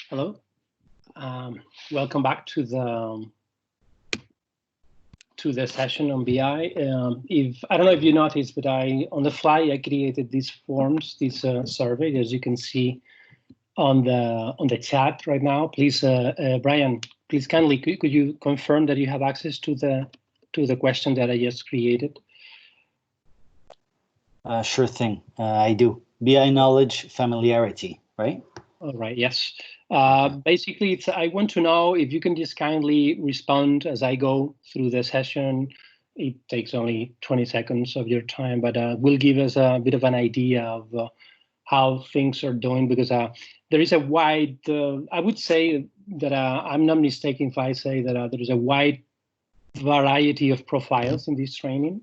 Hello. Welcome back to the session on BI. If I don't know if you noticed, but on the fly I created these forms, this survey, as you can see on the chat right now. Please, Brian, please kindly could you confirm that you have access to the question that I just created? Sure thing. I do. BI knowledge, familiarity, right? All right. Yes. Basically, I want to know if you can just kindly respond as I go through the session. It takes only 20 seconds of your time, but will give us a bit of an idea of how things are doing, because there is a wide, I would say that I'm not mistaken if I say that there is a wide variety of profiles in this training.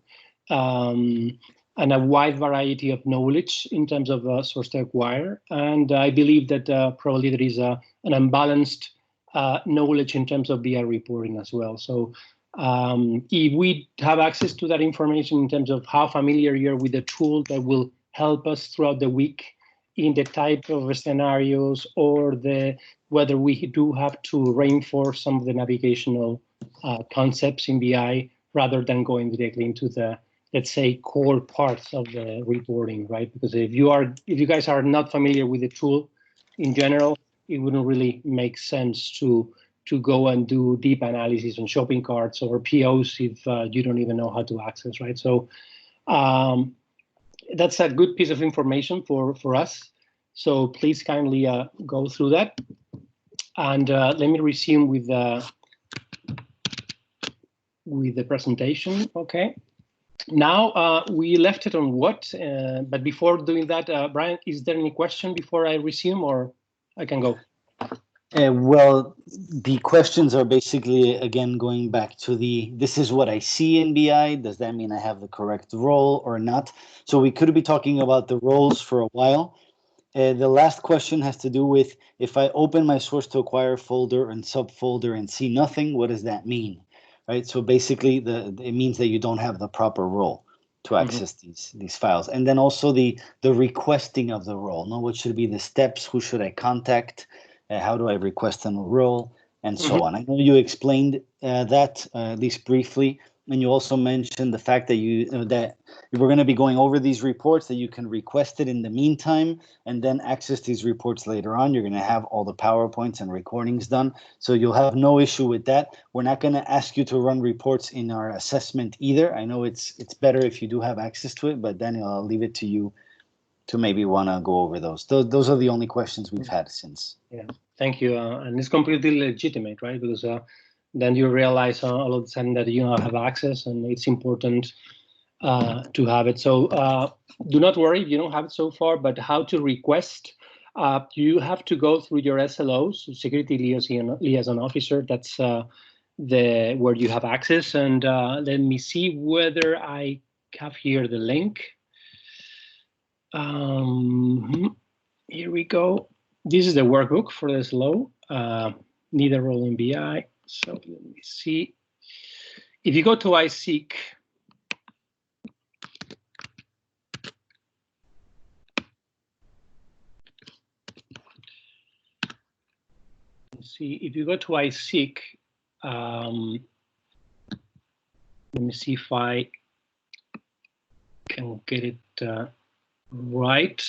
And a wide variety of knowledge in terms of source to acquire. And I believe that probably there is an unbalanced knowledge in terms of BI reporting as well. So if we have access to that information in terms of how familiar you're with the tool, that will help us throughout the week in the type of scenarios, or whether we do have to reinforce some of the navigational concepts in BI rather than going directly into the, let's say, core parts of the reporting, right? Because if you guys are not familiar with the tool in general, it wouldn't really make sense to go and do deep analysis on shopping carts or POs if you don't even know how to access, right? So that's a good piece of information for us. So please kindly go through that. And let me resume with the presentation, okay? Now we left it on what, but before doing that, Brian, is there any question before I resume, or I can go? Well, the questions are basically, again, going back to this is what I see in BI. Does that mean I have the correct role or not? So we could be talking about the roles for a while. The last question has to do with, if I open my source to acquire folder and subfolder and see nothing, what does that mean? Right? So basically, it means that you don't have the proper role to access these files. And then also the requesting of the role. No, what should be the steps? Who should I contact? How do I request a new role? And so on. I know you explained that at least briefly, and you also mentioned the fact that that we're going to be going over these reports, that you can request it in the meantime and then access these reports later on. You're going to have all the PowerPoints and recordings done, so you'll have no issue with that. We're not going to ask you to run reports in our assessment either. I know it's better if you do have access to it, but Daniel, I'll leave it to you to maybe want to go over those. Those are the only questions we've had since. Yeah, thank you. And it's completely legitimate, right? Because then you realize all of a sudden that you don't have access, and it's important to have it. So do not worry if you don't have it so far, but how to request. You have to go through your SLOs, Security Liaison Officer. That's where you have access. And let me see whether I have here the link. Here we go. This is the workbook for the SLO. Need a role in BI. So let me see. If you go to iSeek, if you go to iSeek, let me see if I can get it right.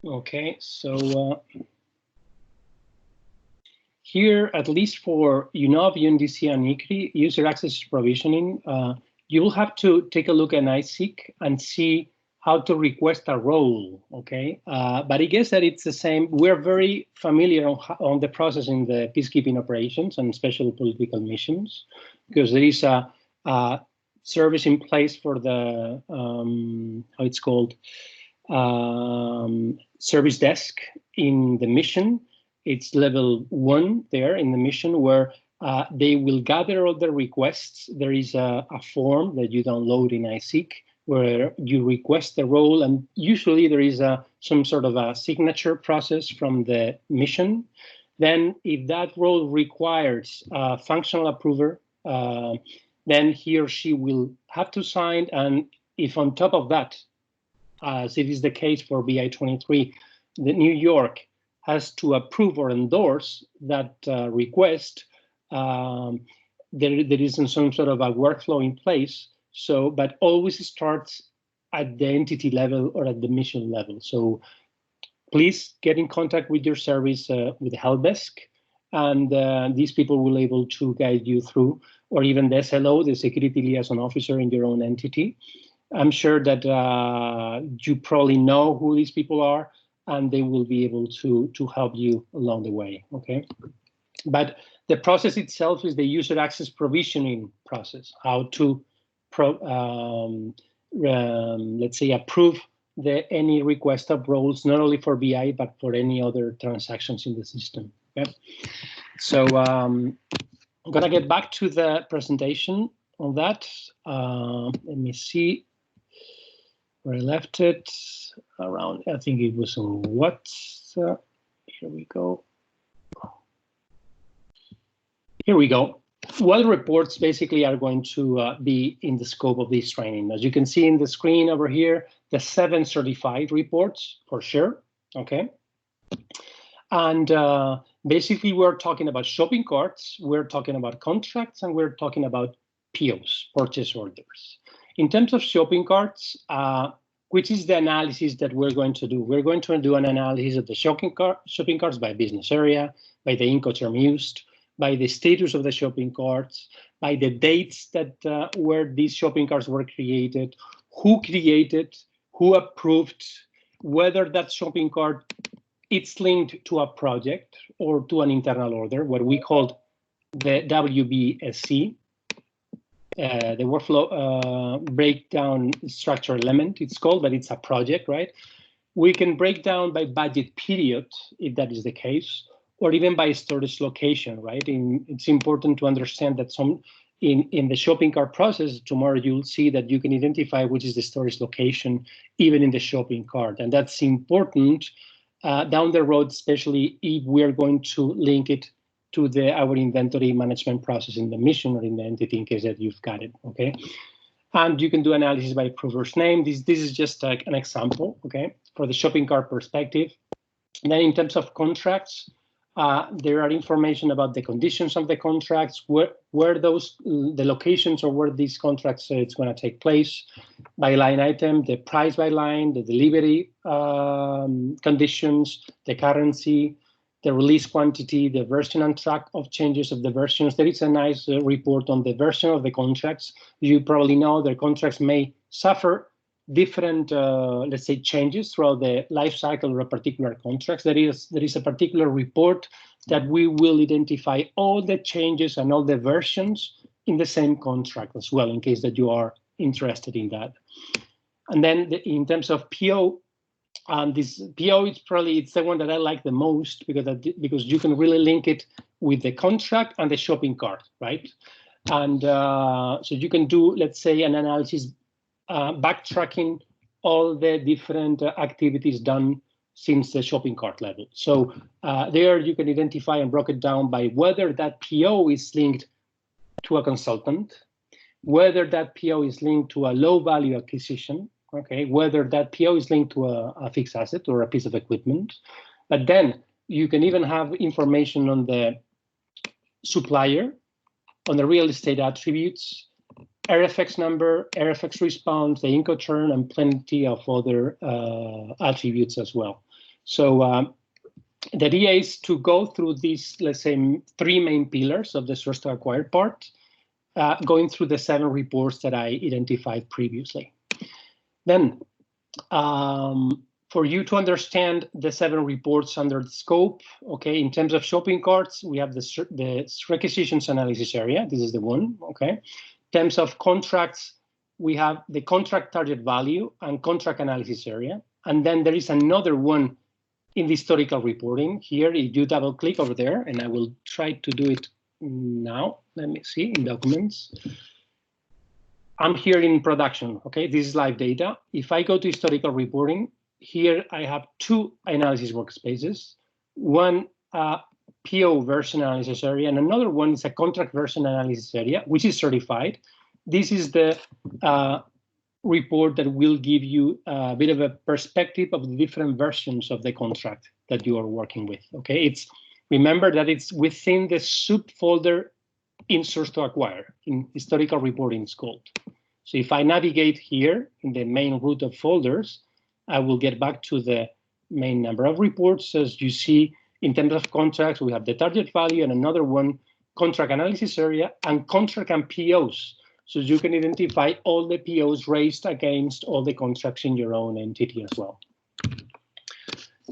Okay, so here, at least for UNOV, UNDC, and ICRI, user access provisioning, you will have to take a look at iSeek and see how to request a role, okay? But I guess that it's the same. We're very familiar on the process in the peacekeeping operations and special political missions, because there is a service in place for the, how it's called, service desk in the mission. It's level 1 there in the mission, where they will gather all the requests. There is a form that you download in iSeek where you request the role, and usually there is some sort of a signature process from the mission. Then if that role requires a functional approver, then he or she will have to sign. And if on top of that, as it is the case for BI 23, the New York has to approve or endorse that request, there is some sort of a workflow in place. So, but always starts at the entity level or at the mission level. So please get in contact with your service, with the help desk, and these people will be able to guide you through, or even the SLO, the security liaison officer in your own entity. I'm sure that you probably know who these people are, and they will be able to help you along the way, okay? But the process itself is the user access provisioning process, how to, let's say, approve any request of roles, not only for BI, but for any other transactions in the system, okay? So I'm gonna get back to the presentation on that. Let me see where I left it. Around, I think it was on what? Here we go. Here we go. What reports basically are going to be in the scope of this training? As you can see in the screen over here, the 7 certified reports for sure, okay? And basically we're talking about shopping carts, we're talking about contracts, and we're talking about POs, purchase orders. In terms of shopping carts, which is the analysis that we're going to do? We're going to do an analysis of the shopping carts by business area, by the Incoterm used, by the status of the shopping carts, by the dates that where these shopping carts were created, who created, who approved, whether that shopping cart it's linked to a project or to an internal order, what we call the WBSC, the workflow breakdown structure element, it's called, but it's a project, right? We can break down by budget period, if that is the case, or even by storage location, right? It's important to understand that in the shopping cart process, tomorrow you'll see that you can identify which is the storage location, even in the shopping cart. And that's important down the road, especially if we're going to link it to our inventory management process in the mission or in the entity in case that you've got it, okay? And you can do analysis by approver's name. This is just like an example, okay, for the shopping cart perspective. And then in terms of contracts, there are information about the conditions of the contracts, where those, the locations or where these contracts it's going to take place, by line item, the price by line, the delivery conditions, the currency, the release quantity, the version and track of changes of the versions. There is a nice report on the version of the contracts. You probably know their contracts may suffer different, let's say, changes throughout the life cycle of a particular contract. There is a particular report that we will identify all the changes and all the versions in the same contract as well, in case that you are interested in that. And then in terms of PO, this PO is probably it's the one that I like the most because you can really link it with the contract and the shopping cart, right? And so you can do, let's say, an analysis backtracking all the different activities done since the shopping cart level. So there you can identify and break it down by whether that PO is linked to a consultant, whether that PO is linked to a low value acquisition, okay, whether that PO is linked to a fixed asset or a piece of equipment. But then you can even have information on the supplier, on the real estate attributes, RFX number, RFX response, the Incoterm, and plenty of other attributes as well. So the idea is to go through these, let's say, 3 main pillars of the source to acquire part, going through the 7 reports that I identified previously. Then, for you to understand the 7 reports under the scope, okay, in terms of shopping carts, we have the requisitions analysis area. This is the one, okay. In terms of contracts, we have the contract target value and contract analysis area. And then there is another one in the historical reporting. Here, if you double click over there, and I will try to do it now. Let me see in documents. I'm here in production, okay? This is live data. If I go to historical reporting, here I have 2 analysis workspaces. One PO version analysis area, and another one is a contract version analysis area, which is certified. This is the report that will give you a bit of a perspective of the different versions of the contract that you are working with. Okay, remember that it's within the subfolder in source to acquire, in historical reporting it's called. So if I navigate here in the main root of folders, I will get back to the main number of reports. As you see, in terms of contracts, we have the target value and another one, contract analysis area, and contract and POs. So you can identify all the POs raised against all the contracts in your own entity as well.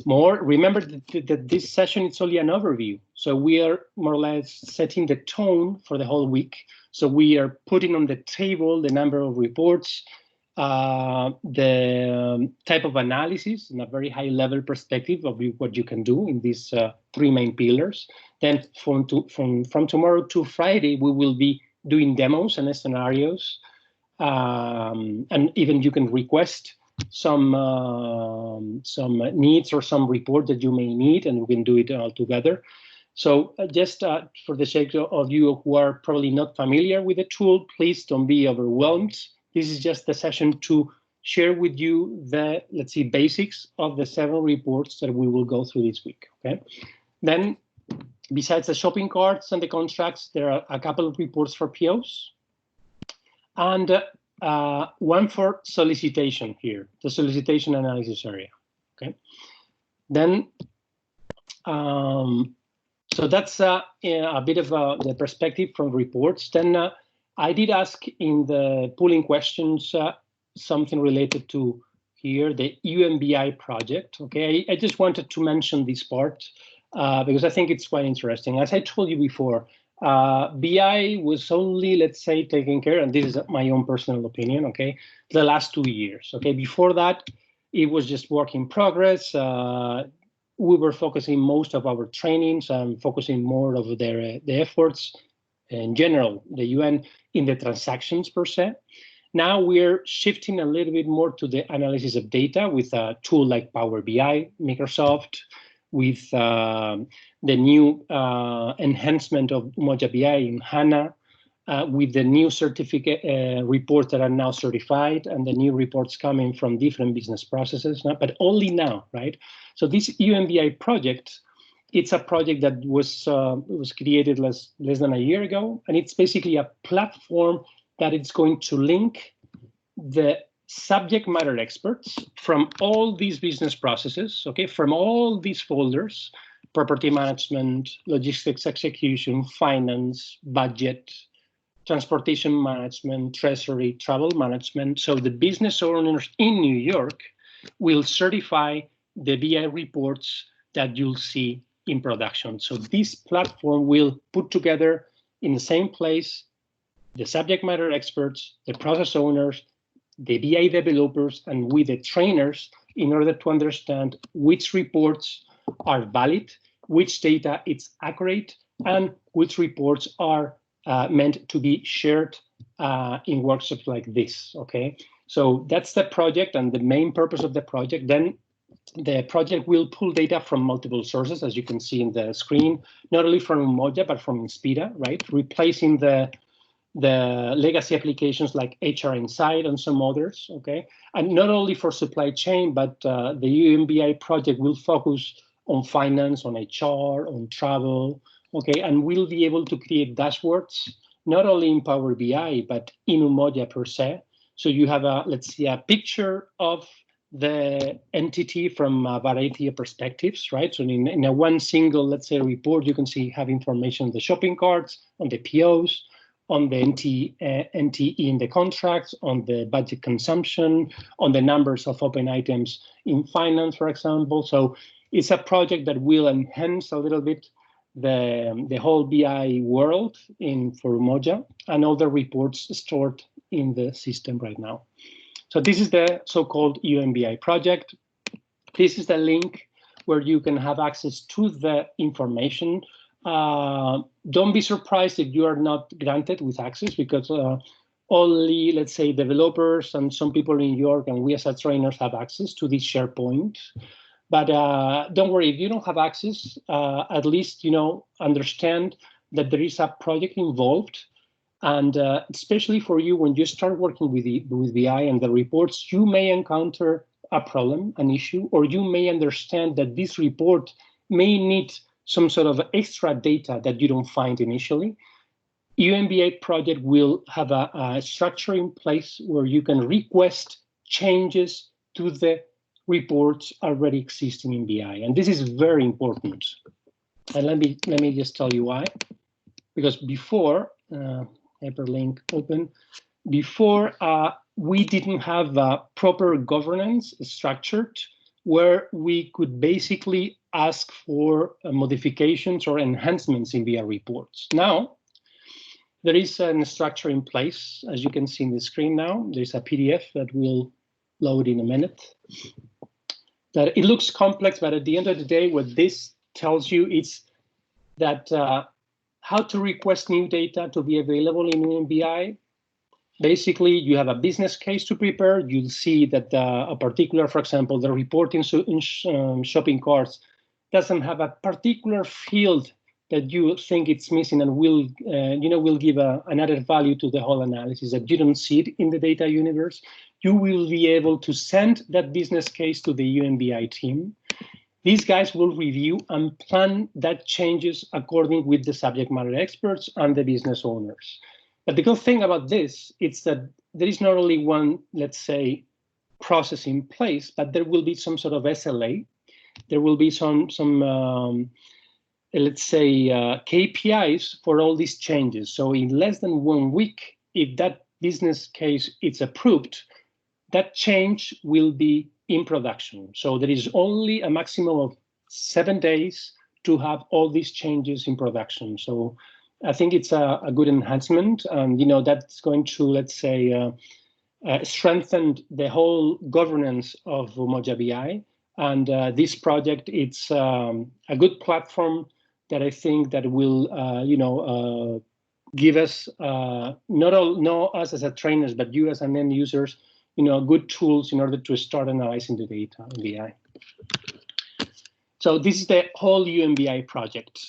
Remember that this session is only an overview. So we are more or less setting the tone for the whole week. So we are putting on the table the number of reports, the type of analysis in a very high level perspective of what you can do in these three main pillars. Then from tomorrow to Friday, we will be doing demos and scenarios. And even you can request some needs or some report that you may need, and we can do it all together. So just for the sake of you who are probably not familiar with the tool, please don't be overwhelmed. This is just a session to share with you the, let's see, basics of the several reports that we will go through this week. Okay. Then, besides the shopping carts and the contracts, there are a couple of reports for POs, and one for solicitation here, the solicitation analysis area. Okay. Then, so that's a bit of the perspective from reports. Then I did ask in the polling questions something related to here, the UMBI project. Okay, I just wanted to mention this part because I think it's quite interesting. As I told you before, BI was only, let's say, taking care, and this is my own personal opinion, okay, the last 2 years. Okay, before that, it was just work in progress. We were focusing most of our trainings and focusing more of the efforts in general, the UN, in the transactions per se. Now we're shifting a little bit more to the analysis of data with a tool like Power BI, Microsoft, with the new enhancement of Umoja BI in HANA, with the new certificate reports that are now certified and the new reports coming from different business processes, but only now, right? So this UMBI project, it's a project that was created less than a year ago, and it's basically a platform that it's going to link the subject matter experts from all these business processes, okay, from all these folders, property management, logistics execution, finance, budget, transportation management, treasury, travel management. So the business owners in New York will certify the BI reports that you'll see in production. So this platform will put together in the same place the subject matter experts, the process owners, the BI developers, and with the trainers in order to understand which reports are valid, which data is accurate, and which reports are meant to be shared in workshops like this, okay? So that's the project and the main purpose of the project. Then the project will pull data from multiple sources, as you can see in the screen, not only from Umoja, but from Inspira, right? Replacing the legacy applications like HR Insight and some others, okay? And not only for supply chain, but the UMBI project will focus on finance, on HR, on travel, okay? And we'll be able to create dashboards, not only in Power BI, but in Umoja per se. So you have let's see, a picture of the entity from a variety of perspectives, right? So in a one single, let's say, report, you can have information on the shopping carts, on the POs, on the NTE in the contracts, on the budget consumption, on the numbers of open items in finance, for example. So it's a project that will enhance a little bit the whole BI world for Umoja and all the reports stored in the system right now. So this is the so-called UMBI project. This is the link where you can have access to the information. Don't be surprised if you are not granted with access, because only, let's say, developers and some people in New York and we as trainers have access to this SharePoint. But don't worry, if you don't have access, at least understand that there is a project involved. And especially for you, when you start working with BI and the reports, you may encounter a problem, an issue, or you may understand that this report may need some sort of extra data that you don't find initially. UMBA project will have a structure in place where you can request changes to the reports already existing in BI. And this is very important. And let me just tell you why. Because before, hyperlink open, before we didn't have proper governance structured where we could basically ask for modifications or enhancements in BI reports. Now, there is a structure in place, as you can see in the screen now. There's a PDF that will load in a minute. That it looks complex, but at the end of the day, what this tells you is that how to request new data to be available in UMBI. Basically, you have a business case to prepare. You'll see that a particular, for example, the report in shopping carts doesn't have a particular field that you think it's missing and will give an added value to the whole analysis that you don't see it in the data universe. You will be able to send that business case to the UMBI team. These guys will review and plan that changes according with the subject matter experts and the business owners. But the good thing about this is that there is not only one, let's say, process in place, but there will be some sort of SLA. There will be some let's say, KPIs for all these changes. So in less than 1 week, if that business case is approved, that change will be in production. So there is only a maximum of 7 days to have all these changes in production. So I think it's a good enhancement, and that's going to, let's say, strengthen the whole governance of Umoja BI. And this project, it's a good platform that I think that will, give us not us as a trainers, but you as an end users, good tools in order to start analyzing the data in BI. So this is the whole UMBI project.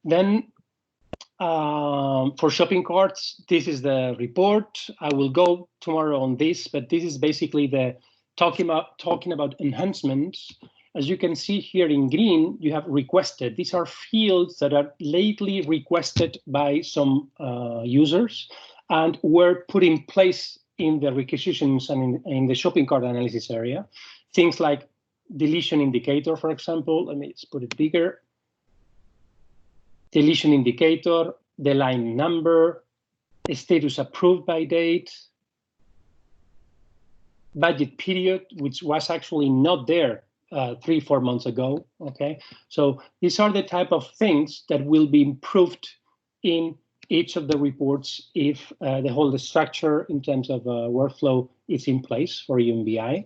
Then for shopping carts, this is the report. I will go tomorrow on this, but this is basically the talking about enhancements. As you can see here in green, you have requested. These are fields that are lately requested by some users and were put in place in the requisitions and in the shopping cart analysis area. Things like deletion indicator, for example. Let me just put it bigger. Deletion indicator, the line number, status approved by date, budget period, which was actually not there 3-4 months ago. Okay, so these are the type of things that will be improved in each of the reports if the whole structure in terms of workflow is in place for UMBI.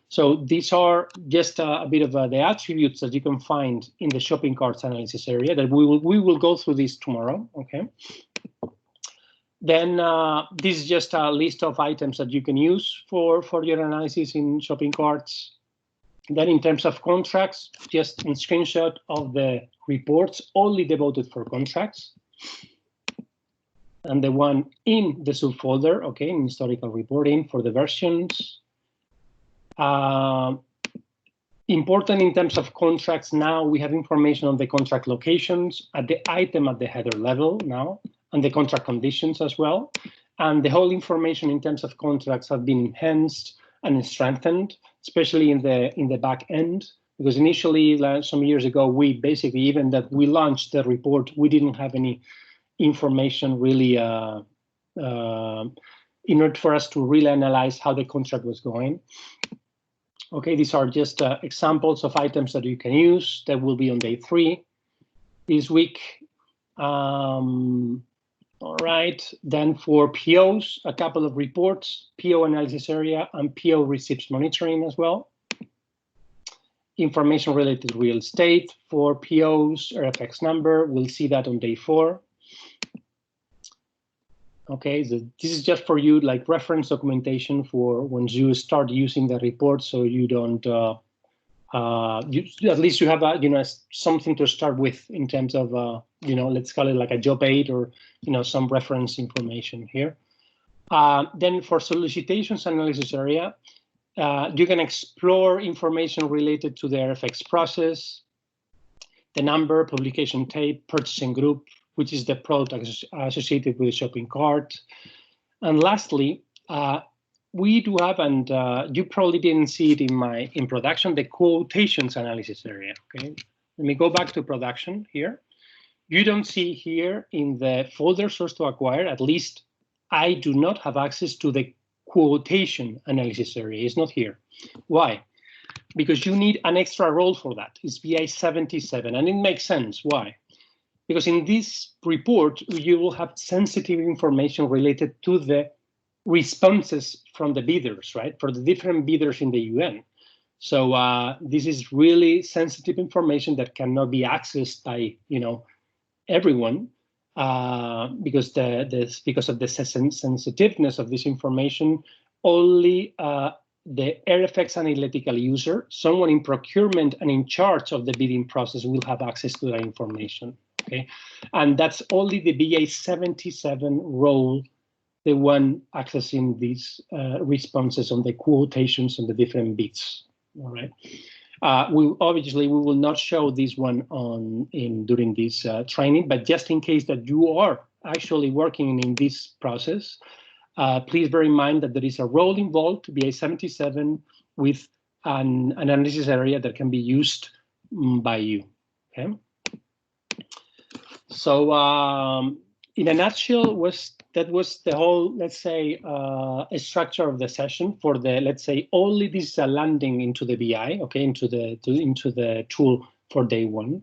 So these are just a bit of the attributes that you can find in the shopping carts analysis area that we will go through this tomorrow. Okay. Then this is just a list of items that you can use for your analysis in shopping carts. Then in terms of contracts, just a screenshot of the reports only devoted for contracts. And the one in the subfolder, okay, in historical reporting for the versions. Important in terms of contracts now, we have information on the contract locations at the item at the header level now, and the contract conditions as well. And the whole information in terms of contracts have been enhanced and strengthened, especially in the back end, because initially, some years ago, we basically, even that we launched the report, we didn't have any information really in order for us to really analyze how the contract was going. Okay, these are just examples of items that you can use that will be on day 3 this week. All right, then for POs, a couple of reports, PO analysis area and PO receipts monitoring as well. Information related to real estate for POs, RFX number, we'll see that on day 4. Okay, so this is just for you, like reference documentation for when you start using the report, so you don't. At least you have something to start with in terms of let's call it like a job aid or some reference information here. Then for solicitations analysis area, you can explore information related to the RFX process, the number, publication type, purchasing group, which is the product associated with the shopping cart. And lastly, we do have, and you probably didn't see it in my introduction, the quotations analysis area. Okay, let me go back to production here. You don't see here in the folder source to acquire, at least I do not have access to the quotation analysis area. It's not here. Why? Because you need an extra role for that. It's BI 77, and it makes sense. Why? Because in this report, you will have sensitive information related to the responses from the bidders, right? For the different bidders in the UN. So this is really sensitive information that cannot be accessed by everyone because of the sensitiveness of this information. Only the RFX analytical user, someone in procurement and in charge of the bidding process, will have access to that information. Okay, and that's only the BA 77 role, the one accessing these responses on the quotations on the different bids. All right. We will not show this one during this training, but just in case that you are actually working in this process, please bear in mind that there is a role involved, BA 77, with an analysis area that can be used by you. Okay. So in a nutshell, that was the whole, let's say, structure of the session for the, let's say, only this is a landing into the BI, okay, into the tool for day one.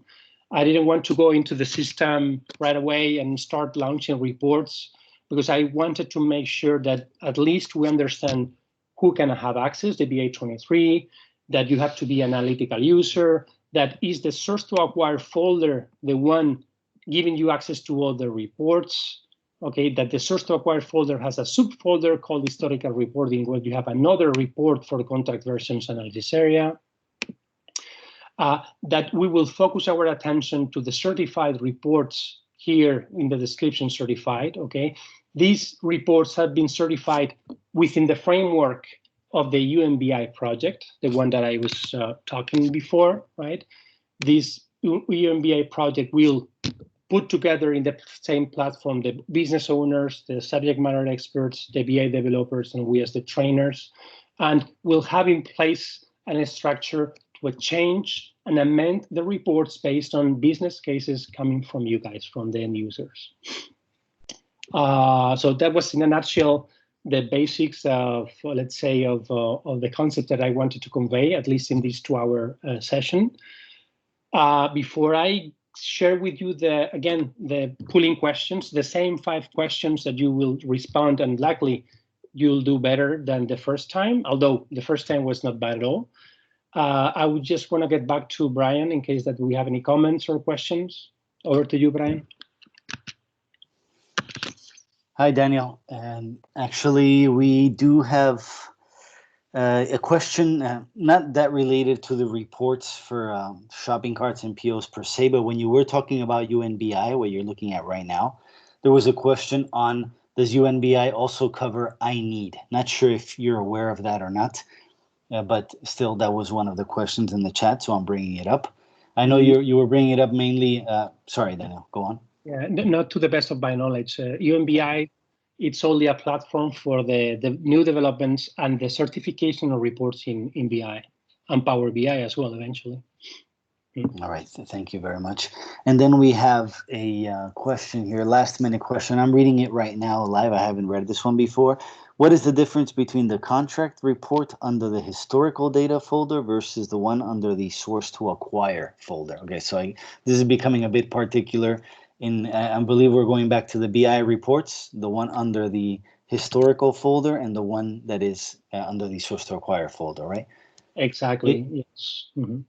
I didn't want to go into the system right away and start launching reports because I wanted to make sure that at least we understand who can have access, the BA 23, that you have to be an analytical user, that is the source to acquire folder, the one giving you access to all the reports, okay, that the source to acquire folder has a subfolder called historical reporting, where you have another report for the contract versions analysis area, that we will focus our attention to the certified reports here in the description, certified, okay. These reports have been certified within the framework of the UMBI project, the one that I was talking before, right? This UMBI project will put together in the same platform the business owners, the subject matter experts, the BI developers, and we as the trainers, and we'll have in place a structure to change and amend the reports based on business cases coming from you guys, from the end users. So that was in a nutshell the basics of, let's say, of the concept that I wanted to convey, at least in this 2-hour session. Before I share with you the pooling questions, the same 5 questions that you will respond, and likely you'll do better than the first time, although the first time was not bad at all. I would just want to get back to Brian in case that we have any comments or questions. Over to you, Brian. Hi, Daniel. Actually, we do have a question, not that related to the reports for shopping carts and POs per se, but when you were talking about UNBI, what you're looking at right now, there was a question on, does UNBI also cover I need? Not sure if you're aware of that or not, but still, that was one of the questions in the chat, so I'm bringing it up. I know you were bringing it up mainly. Sorry, Daniel, go on. Yeah, not to the best of my knowledge. UNBI, it's only a platform for the new developments and the certification of reports in BI and Power BI as well, eventually. All right, thank you very much. And then we have a question here, last minute question. I'm reading it right now live. I haven't read this one before. What is the difference between the contract report under the historical data folder versus the one under the source to acquire folder? Okay, so this is becoming a bit particular. I believe we're going back to the BI reports, the one under the historical folder and the one that is under the source to acquire folder, right? Exactly, yes. Mm-hmm.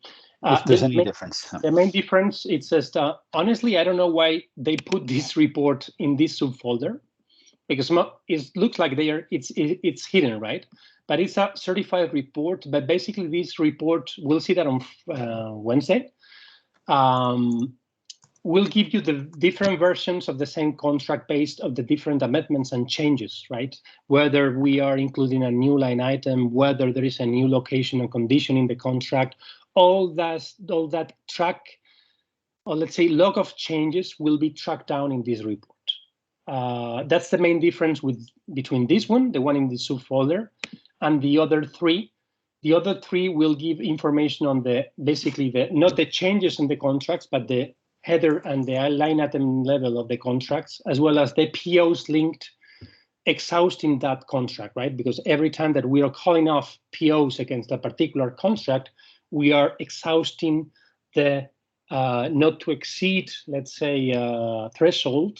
If there's any difference. The main difference, it's just, honestly, I don't know why they put this report in this subfolder. because it looks like it's hidden, right? But it's a certified report. But basically, this report, we'll see that on Wednesday. Will give you the different versions of the same contract based on the different amendments and changes, right? Whether we are including a new line item, whether there is a new location and condition in the contract, all that track, or let's say log of changes, will be tracked down in this report. That's the main difference between this one, the one in the subfolder, and the other three. The other three will give information on basically not the changes in the contracts, but the header and the line item level of the contracts, as well as the POs linked, exhausting that contract, right? Because every time that we are calling off POs against a particular contract, we are exhausting the not to exceed, let's say, threshold.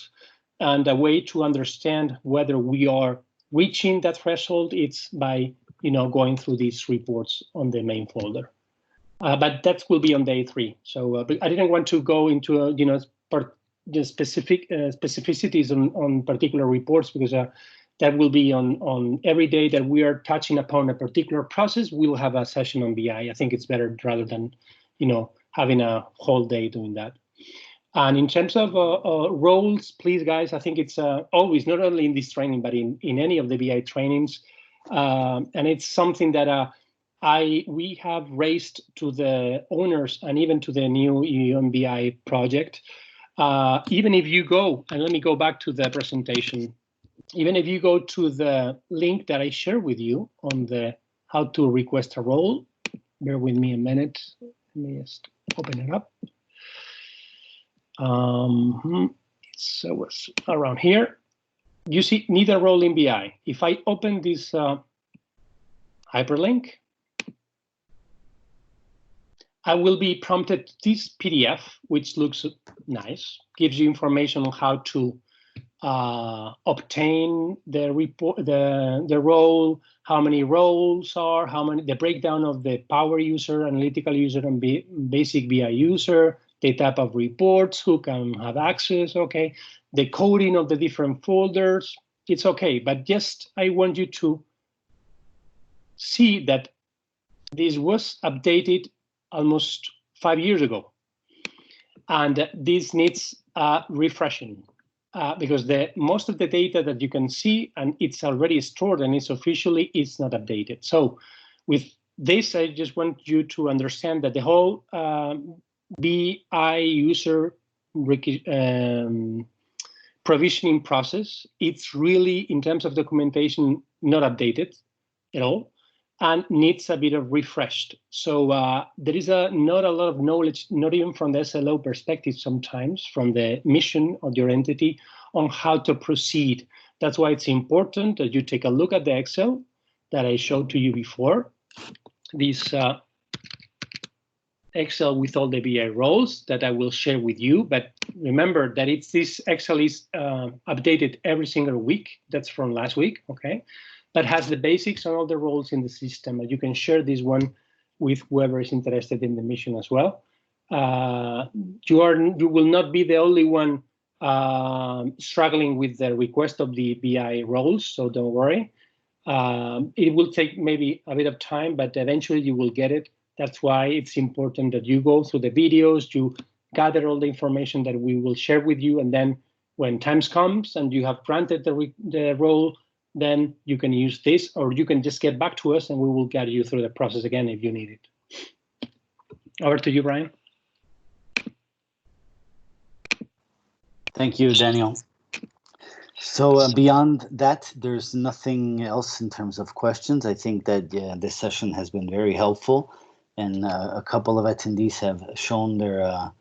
And a way to understand whether we are reaching that threshold, it's by going through these reports on the main folder. But that will be on day 3. So but I didn't want to go into specificities on particular reports, because that will be on every day that we are touching upon a particular process. We'll have a session on BI. I think it's better rather than having a whole day doing that. And in terms of roles, please, guys, I think it's always, not only in this training, but in any of the BI trainings, and it's something that we have raised to the owners and even to the new UMBI project. Even if you go, and let me go back to the presentation, even if you go to the link that I shared with you on the how to request a role, bear with me a minute, let me just open it up. So it's around here. You see, need a role in BI. If I open this hyperlink, I will be prompted this PDF, which looks nice, gives you information on how to obtain the report, the role, how many roles are, the breakdown of the power user, analytical user, and basic BI user, the type of reports, who can have access, okay, the coding of the different folders, it's okay. But just I want you to see that this was updated almost 5 years ago, and this needs refreshing because most of the data that you can see, and it's already stored and it's officially, it's not updated. So with this, I just want you to understand that the whole BI user provisioning process, it's really, in terms of documentation, not updated at all, and needs a bit of refreshed. So there is not a lot of knowledge, not even from the SLO perspective sometimes, from the mission of your entity, on how to proceed. That's why it's important that you take a look at the Excel that I showed to you before. This Excel with all the BI roles that I will share with you. But remember that this Excel is updated every single week. That's from last week, okay? But has the basics on all the roles in the system. And you can share this one with whoever is interested in the mission as well. You will not be the only one struggling with the request of the BI roles, so don't worry. It will take maybe a bit of time, but eventually you will get it. That's why it's important that you go through the videos, you gather all the information that we will share with you, and then when time comes and you have granted the role, then you can use this, or you can just get back to us and we will guide you through the process again if you need it. Over to you, Brian. Thank you, Daniel. So beyond that, there's nothing else in terms of questions. I think that this session has been very helpful, and a couple of attendees have shown their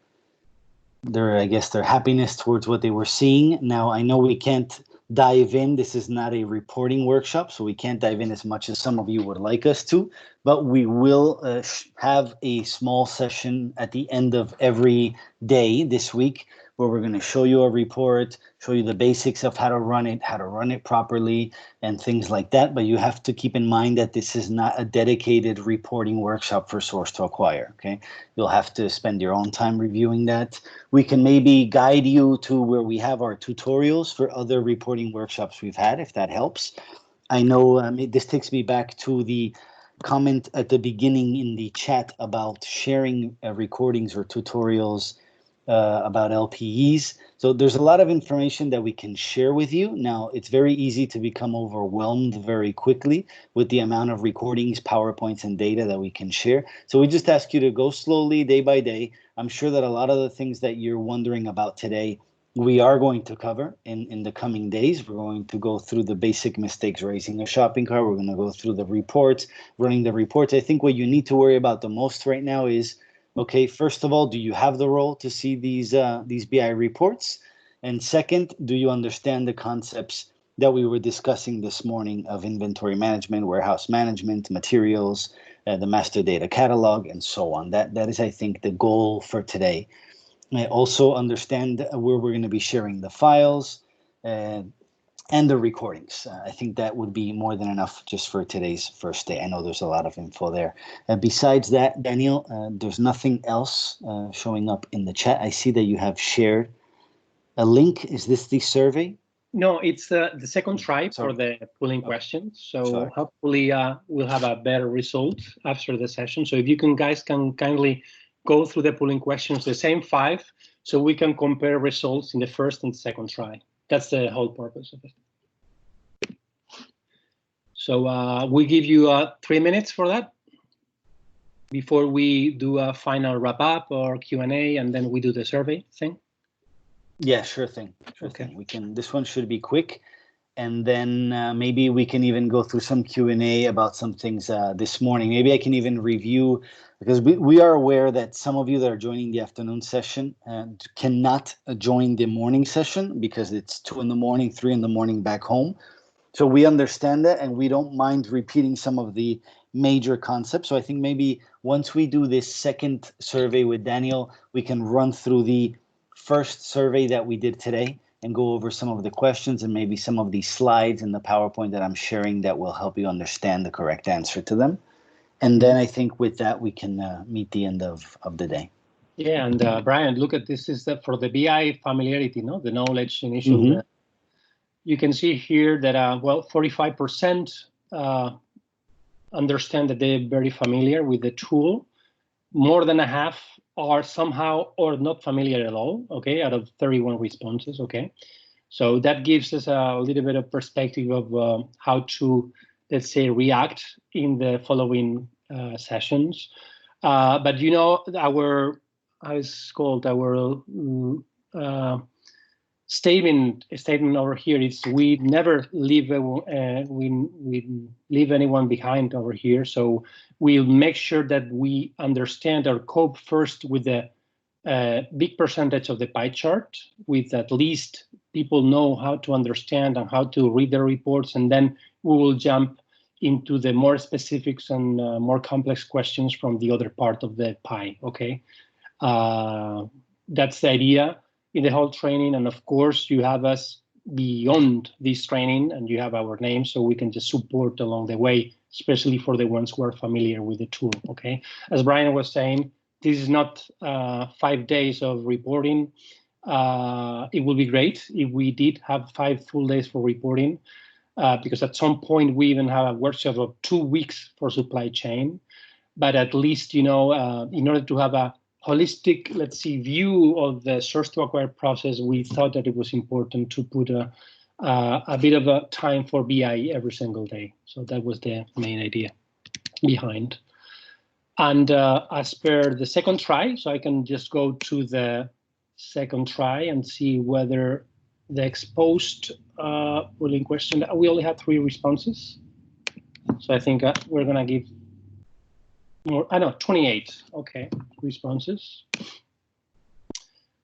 I guess, their happiness towards what they were seeing. Now, I know we can't dive in. This is not a reporting workshop, so we can't dive in as much as some of you would like us to, but we will have a small session at the end of every day this week where we're going to show you a report, show you the basics of how to run it properly, and things like that. But you have to keep in mind that this is not a dedicated reporting workshop for Source to Acquire, okay? You'll have to spend your own time reviewing that. We can maybe guide you to where we have our tutorials for other reporting workshops we've had, if that helps. I know this takes me back to the comment at the beginning in the chat about sharing recordings or tutorials about LPEs. So there's a lot of information that we can share with you. Now, it's very easy to become overwhelmed very quickly with the amount of recordings, PowerPoints, and data that we can share. So we just ask you to go slowly, day by day. I'm sure that a lot of the things that you're wondering about today, we are going to cover in the coming days. We're going to go through the basic mistakes raising a shopping cart. We're going to go through the reports, running the reports. I think what you need to worry about the most right now is, okay, first of all, do you have the role to see these BI reports? And second, do you understand the concepts that we were discussing this morning of inventory management, warehouse management, materials, the master data catalog, and so on? That is, I think, the goal for today. I also understand where we're going to be sharing the files and the recordings. I think that would be more than enough just for today's first day. I know there's a lot of info there. Besides that, Daniel, there's nothing else showing up in the chat. I see that you have shared a link. Is this the survey? No, it's the second try for the polling questions. So hopefully we'll have a better result after the session. So if you guys can kindly go through the polling questions, the same 5, so we can compare results in the first and second try. That's the whole purpose of it. So we give you 3 minutes for that before we do a final wrap up or Q&A, and then we do the survey thing. Yeah, sure thing. Sure thing. We can. This one should be quick, and then maybe we can even go through some Q&A about some things this morning. Maybe I can even review, because we are aware that some of you that are joining the afternoon session cannot join the morning session because it's 2 in the morning, 3 in the morning back home. So we understand that, and we don't mind repeating some of the major concepts. So I think maybe once we do this second survey with Daniel, we can run through the first survey that we did today and go over some of the questions and maybe some of these slides in the PowerPoint that I'm sharing that will help you understand the correct answer to them. And then I think with that, we can meet the end of the day. Yeah, and Brian, look at this is for the BI familiarity, no? The knowledge initial. You can see here that, well, 45% understand that they're very familiar with the tool. More than a half are somehow or not familiar at all, okay, out of 31 responses, okay? So that gives us a little bit of perspective of how to, let's say, react in the following sessions. But you know, our, how it's called, our statement over here is we never leave we leave anyone behind over here. So we'll make sure that we understand or cope first with the big percentage of the pie chart, with at least people know how to understand and how to read the reports, and then we will jump into the more specifics and more complex questions from the other part of the pie, okay? That's the idea in the whole training, and of course you have us beyond this training and you have our name, so we can just support along the way, especially for the ones who are familiar with the tool, okay? As Brian was saying, this is not 5 days of reporting. It would be great if we did have 5 full days for reporting, because at some point we even have a workshop of 2 weeks for supply chain. But at least, you know, in order to have a holistic, let's see, view of the source to acquire process, we thought that it was important to put a bit of a time for BI every single day. So that was the main idea behind. And as per the second try, so I can just go to the second try and see whether the exposed polling question, we only had 3 responses. So I think we're gonna give more, I know, 28, okay, responses.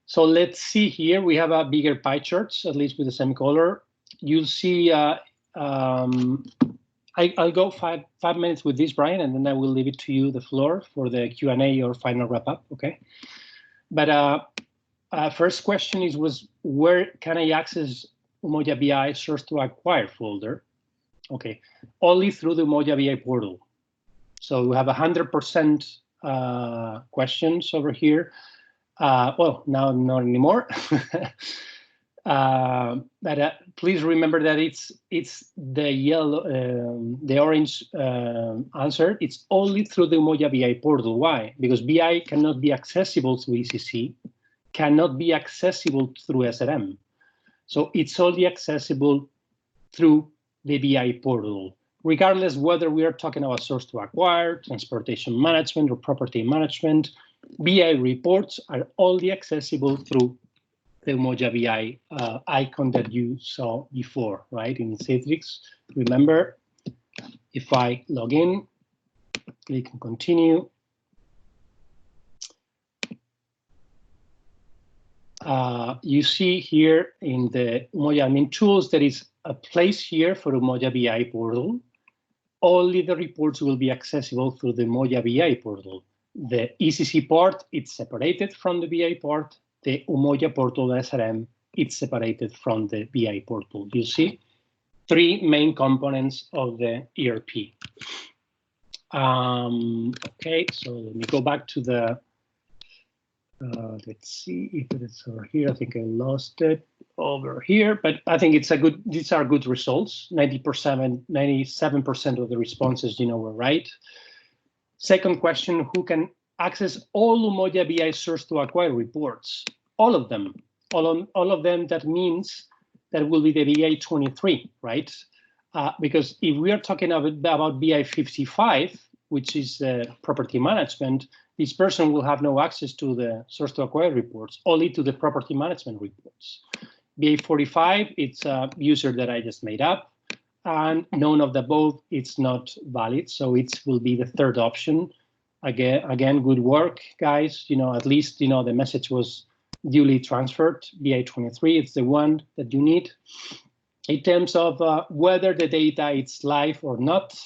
So let's see here, we have a bigger pie charts, at least with the semicolor. You'll see, I'll go five minutes with this, Brian, and then I will leave it to you, the floor, for the Q&A or final wrap up, okay? But First question was where can I access Umoja BI source to acquire folder? Okay, only through the Umoja BI portal. So we have 100% questions over here. Well, now not anymore. But please remember that it's the yellow, the orange answer. It's only through the Umoja BI portal. Why? Because BI cannot be accessible through ECC, cannot be accessible through SRM. So it's only accessible through the BI portal, regardless whether we are talking about source to acquire, transportation management, or property management. BI reports are only accessible through the Umoja BI icon that you saw before, right, in Citrix. Remember, if I log in, click and continue, you see here in the Umoja admin tools, there is a place here for Umoja BI portal. Only the reports will be accessible through the Umoja BI portal. The ECC part, it's separated from the BI part. The Umoja portal SRM, it's separated from the BI portal. You see, three main components of the ERP. Okay, so let me go back to the, let's see if it's over here. I think I lost it over here, but I think it's a good, these are good results. 97% of the responses, were right. Second question, who can access all Umoja BI source to acquire reports? All of them. All of them, that means that will be the BI 23, right? Because if we are talking about BI 55, which is property management, this person will have no access to the source to acquire reports, only to the property management reports. BI 45, it's a user that I just made up, and none of the above, it's not valid. So it will be the third option. Again, good work, guys. At least, the message was duly transferred. BI 23, it's the one that you need. In terms of whether the data is live or not,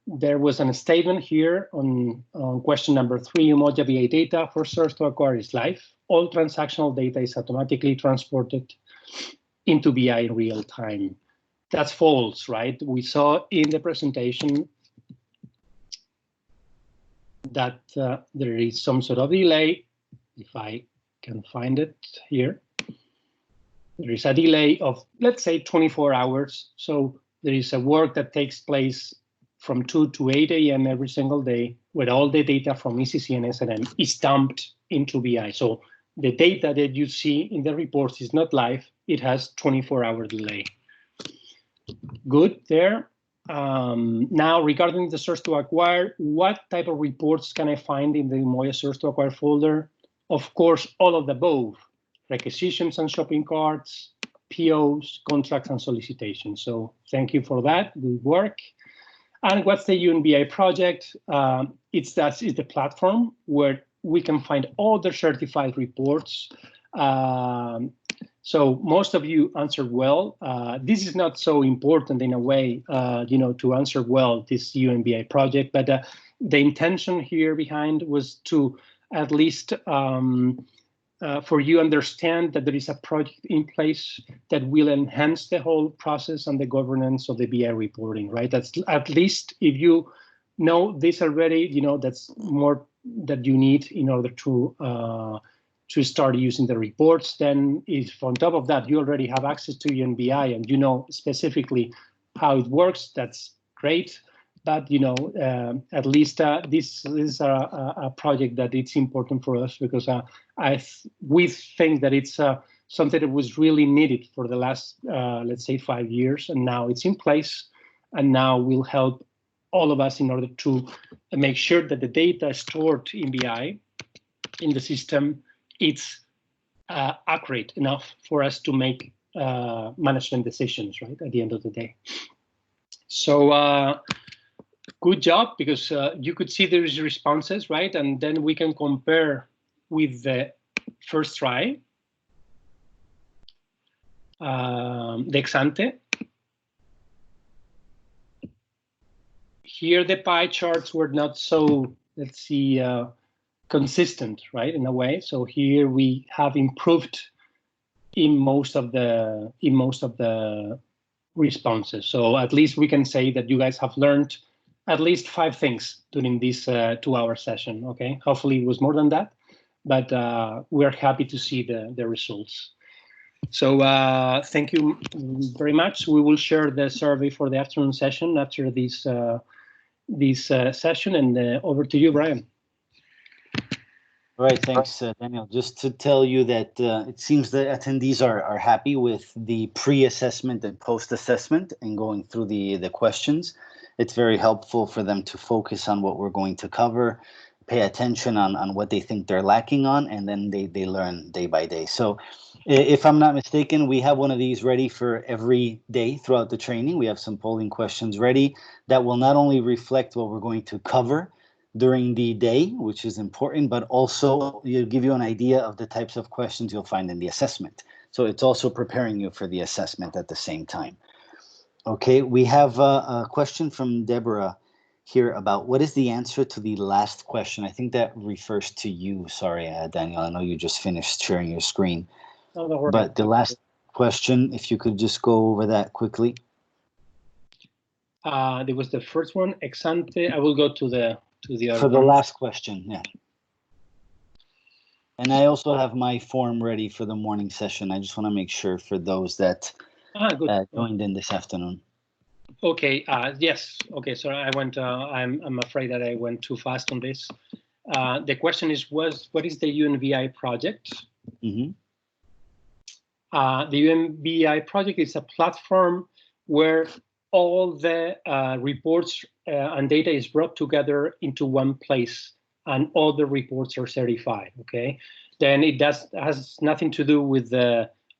there was a statement here on question number 3, Umoja BI data for source to acquire is live. All transactional data is automatically transported into BI in real time. That's false, right? We saw in the presentation that there is some sort of delay. If I can find it here, there is a delay of, let's say, 24 hours. So there is a work that takes place from 2 to 8 a.m. every single day, where all the data from ECC and SRM is dumped into BI. So the data that you see in the reports is not live. It has 24-hour delay. Good there. Now, regarding the source to acquire, what type of reports can I find in the Umoja source to acquire folder? Of course, all of the above: requisitions and shopping carts, POs, contracts, and solicitations. So thank you for that. Good work. And what's the UNBI project? It's the platform where we can find all the certified reports. So most of you answered well. This is not so important in a way, to answer well this UNBI project, but the intention here behind was to at least for you understand that there is a project in place that will enhance the whole process and the governance of the BI reporting, right? That's at least, if you know this already, that's more that you need in order to start using the reports. Then if on top of that, you already have access to UNBI and you know specifically how it works, that's great. But at least this is a project that it's important for us, because we think that it's something that was really needed for the last, let's say, 5 years, and now it's in place, and now will help all of us in order to make sure that the data stored in BI in the system, it's accurate enough for us to make management decisions, right, at the end of the day. So good job, because you could see there is responses, right? And then we can compare with the first try, the ex-ante. Here the pie charts were not so, let's see, consistent, right, in a way. So here we have improved in most of the responses. So at least we can say that you guys have learned at least 5 things during this 2-hour session. Okay, hopefully it was more than that, but we're happy to see the results. So thank you very much. We will share the survey for the afternoon session after this session, and over to you, Brian. All right, thanks, Daniel. Just to tell you that it seems the attendees are happy with the pre-assessment and post-assessment and going through the questions. It's very helpful for them to focus on what we're going to cover, pay attention on what they think they're lacking on, and then they learn day by day. So if I'm not mistaken, we have one of these ready for every day throughout the training. We have some polling questions ready that will not only reflect what we're going to cover during the day, which is important, but also it'll give you an idea of the types of questions you'll find in the assessment. So it's also preparing you for the assessment at the same time. Okay, we have a question from Deborah here about what is the answer to the last question. I think that refers to you. Sorry, Daniel, I know you just finished sharing your screen. Oh, don't worry. But the last question, if you could just go over that quickly. There was the first one, ex ante. I will go to the other For the one. last question, yeah. And I also have my form ready for the morning session. I just want to make sure for those that joined in this afternoon. Okay. Yes. Okay. So I went. I'm afraid that I went too fast on this. The question is, what is the UNVI project? Mm-hmm. The UNVI project is a platform where all the reports and data is brought together into one place, and all the reports are certified. Okay, then it has nothing to do with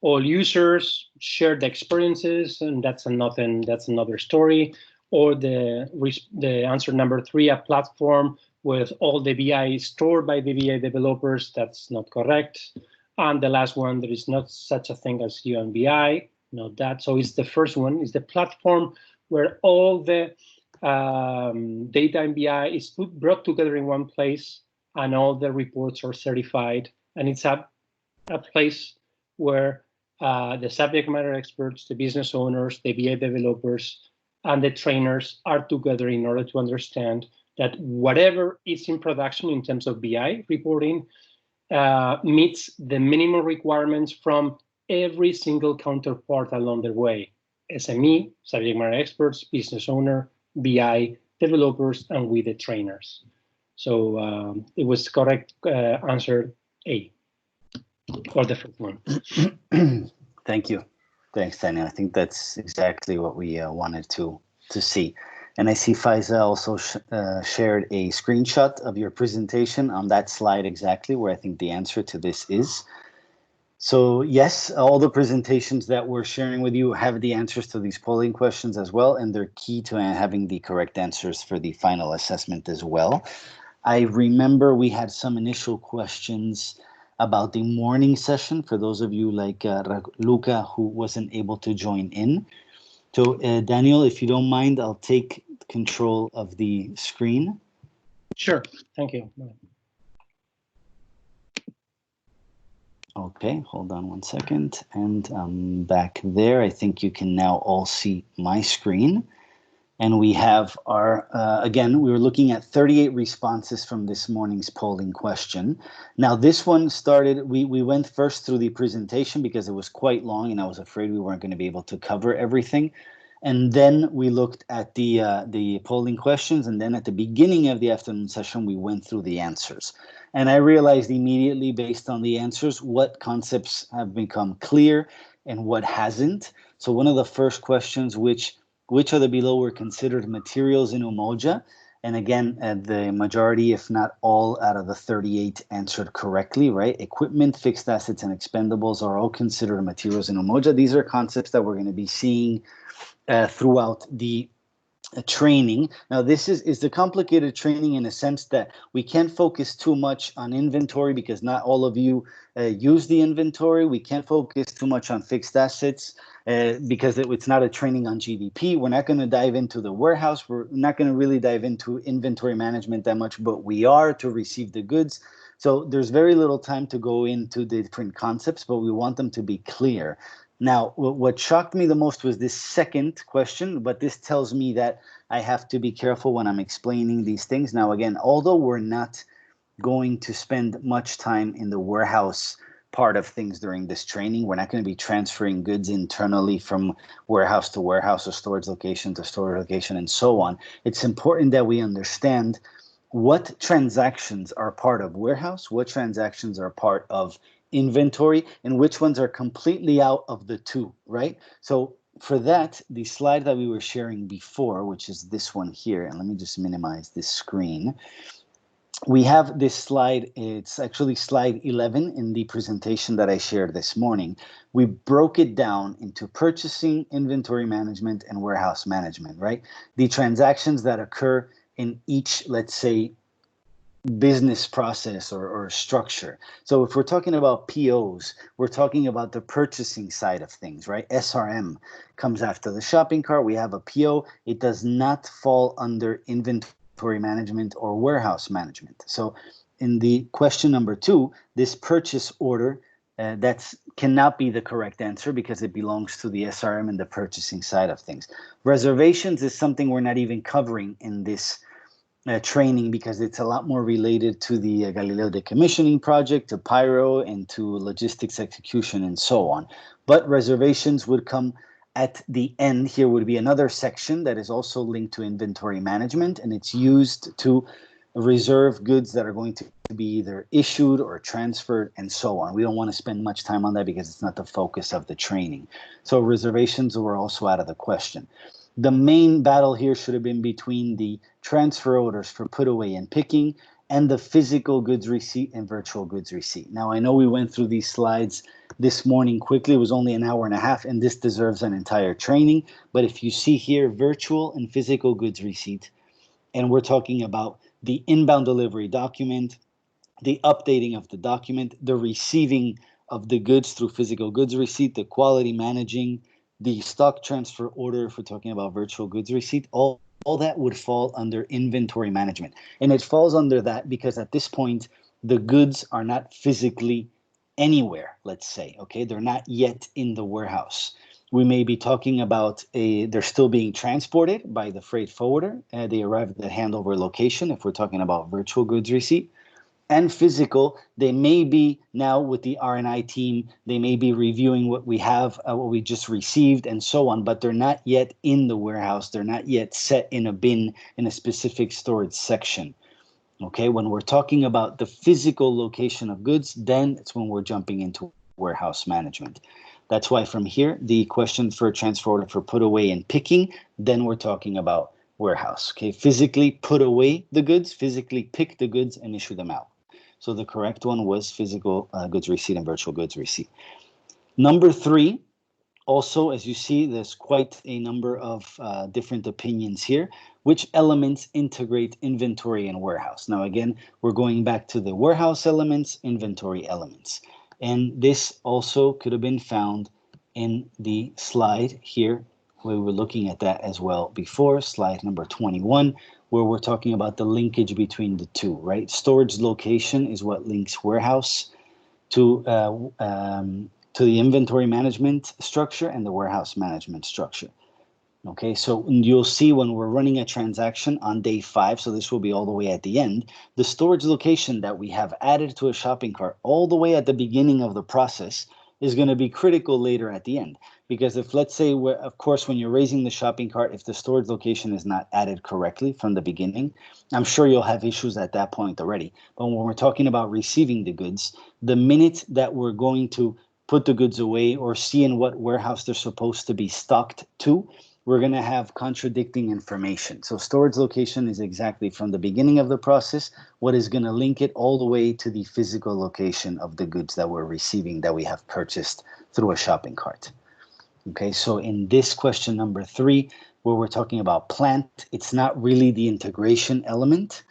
all users shared experiences, and that's another story. Or the answer number 3, a platform with all the BI stored by the BI developers. That's not correct. And the last one, there is not such a thing as UNVI. Not that. So it's the first one. It's the platform where all the data in BI is brought together in one place, and all the reports are certified. And it's a place where the subject matter experts, the business owners, the BI developers, and the trainers are together in order to understand that whatever is in production in terms of BI reporting meets the minimum requirements from every single counterpart along the way. SME, subject matter experts, business owner, BI, developers, and with the trainers. So it was correct answer A, or the first one. Thank you. Thanks, Daniel. I think that's exactly what we wanted to see. And I see Faiza also shared a screenshot of your presentation on that slide exactly where I think the answer to this is. So yes, all the presentations that we're sharing with you have the answers to these polling questions as well, and they're key to having the correct answers for the final assessment as well. I remember we had some initial questions about the morning session for those of you like Luca who wasn't able to join in. So Daniel, if you don't mind, I'll take control of the screen. Sure, thank you. Okay, hold on one second. And I'm back there. I think you can now all see my screen. And we have our, again, we were looking at 38 responses from this morning's polling question. Now this one started, we went first through the presentation because it was quite long and I was afraid we weren't going to be able to cover everything. And then we looked at the polling questions, and then at the beginning of the afternoon session, we went through the answers. And I realized immediately based on the answers what concepts have become clear and what hasn't. So one of the first questions, which of the below were considered materials in Umoja? And again, the majority, if not all, out of the 38 answered correctly, right? Equipment, fixed assets, and expendables are all considered materials in Umoja. These are concepts that we're going to be seeing throughout the training. Now, this is the complicated training in a sense that we can't focus too much on inventory because not all of you use the inventory. We can't focus too much on fixed assets. because it's not a training on GDP. We're not going to dive into the warehouse. We're not going to really dive into inventory management that much, but we are to receive the goods. So there's very little time to go into the different concepts, but we want them to be clear. Now, what shocked me the most was this second question, but this tells me that I have to be careful when I'm explaining these things. Now, again, although we're not going to spend much time in the warehouse part of things during this training, we're not going to be transferring goods internally from warehouse to warehouse or storage location to storage location and so on. It's important that we understand what transactions are part of warehouse, what transactions are part of inventory, and which ones are completely out of the two, right? So for that, the slide that we were sharing before, which is this one here, and let me just minimize this screen. We have this slide, it's actually slide 11 in the presentation that I shared this morning. We broke it down into purchasing, inventory management, and warehouse management, right? The transactions that occur in each, let's say, business process or structure. So if we're talking about POs, we're talking about the purchasing side of things, right? SRM comes after the shopping cart. We have a PO. It does not fall under inventory management or warehouse management. So in the question number 2, this purchase order, that cannot be the correct answer because it belongs to the SRM and the purchasing side of things. Reservations is something we're not even covering in this training because it's a lot more related to the Galileo decommissioning project, to Pyro, and to logistics execution and so on. But reservations would come at the end. Here would be another section that is also linked to inventory management, and it's used to reserve goods that are going to be either issued or transferred and so on. We don't want to spend much time on that because it's not the focus of the training. So reservations were also out of the question. The main battle here should have been between the transfer orders for put away and picking and the physical goods receipt and virtual goods receipt. Now, I know we went through these slides this morning quickly. It was only an hour and a half, and this deserves an entire training. But if you see here, virtual and physical goods receipt, and we're talking about the inbound delivery document, the updating of the document, the receiving of the goods through physical goods receipt, the quality managing, the stock transfer order, if we're talking about virtual goods receipt, all that would fall under inventory management. And it falls under that because at this point, the goods are not physically anywhere, let's say, okay? They're not yet in the warehouse. We may be talking about they're still being transported by the freight forwarder. They arrive at the handover location if we're talking about virtual goods receipt. And physical, they may be now with the R&I team, they may be reviewing what we have, what we just received and so on, but they're not yet in the warehouse. They're not yet set in a bin in a specific storage section. Okay, when we're talking about the physical location of goods, then it's when we're jumping into warehouse management. That's why from here, the question for transfer order for put away and picking, then we're talking about warehouse. Okay, physically put away the goods, physically pick the goods and issue them out. So the correct one was physical goods receipt and virtual goods receipt. Number 3, also, as you see, there's quite a number of different opinions here. Which elements integrate inventory and warehouse? Now, again, we're going back to the warehouse elements, inventory elements. And this also could have been found in the slide here. We were looking at that as well before, slide number 21, where we're talking about the linkage between the two, right? Storage location is what links warehouse to the inventory management structure and the warehouse management structure. Okay, so you'll see when we're running a transaction on day 5, so this will be all the way at the end, the storage location that we have added to a shopping cart all the way at the beginning of the process is going to be critical later at the end. Because if, let's say, of course, when you're raising the shopping cart, if the storage location is not added correctly from the beginning, I'm sure you'll have issues at that point already. But when we're talking about receiving the goods, the minute that we're going to put the goods away or see in what warehouse they're supposed to be stocked to, we're going to have contradicting information. So storage location is exactly from the beginning of the process what is going to link it all the way to the physical location of the goods that we're receiving that we have purchased through a shopping cart. Okay, so in this question number 3, where we're talking about plant, it's not really the integration element.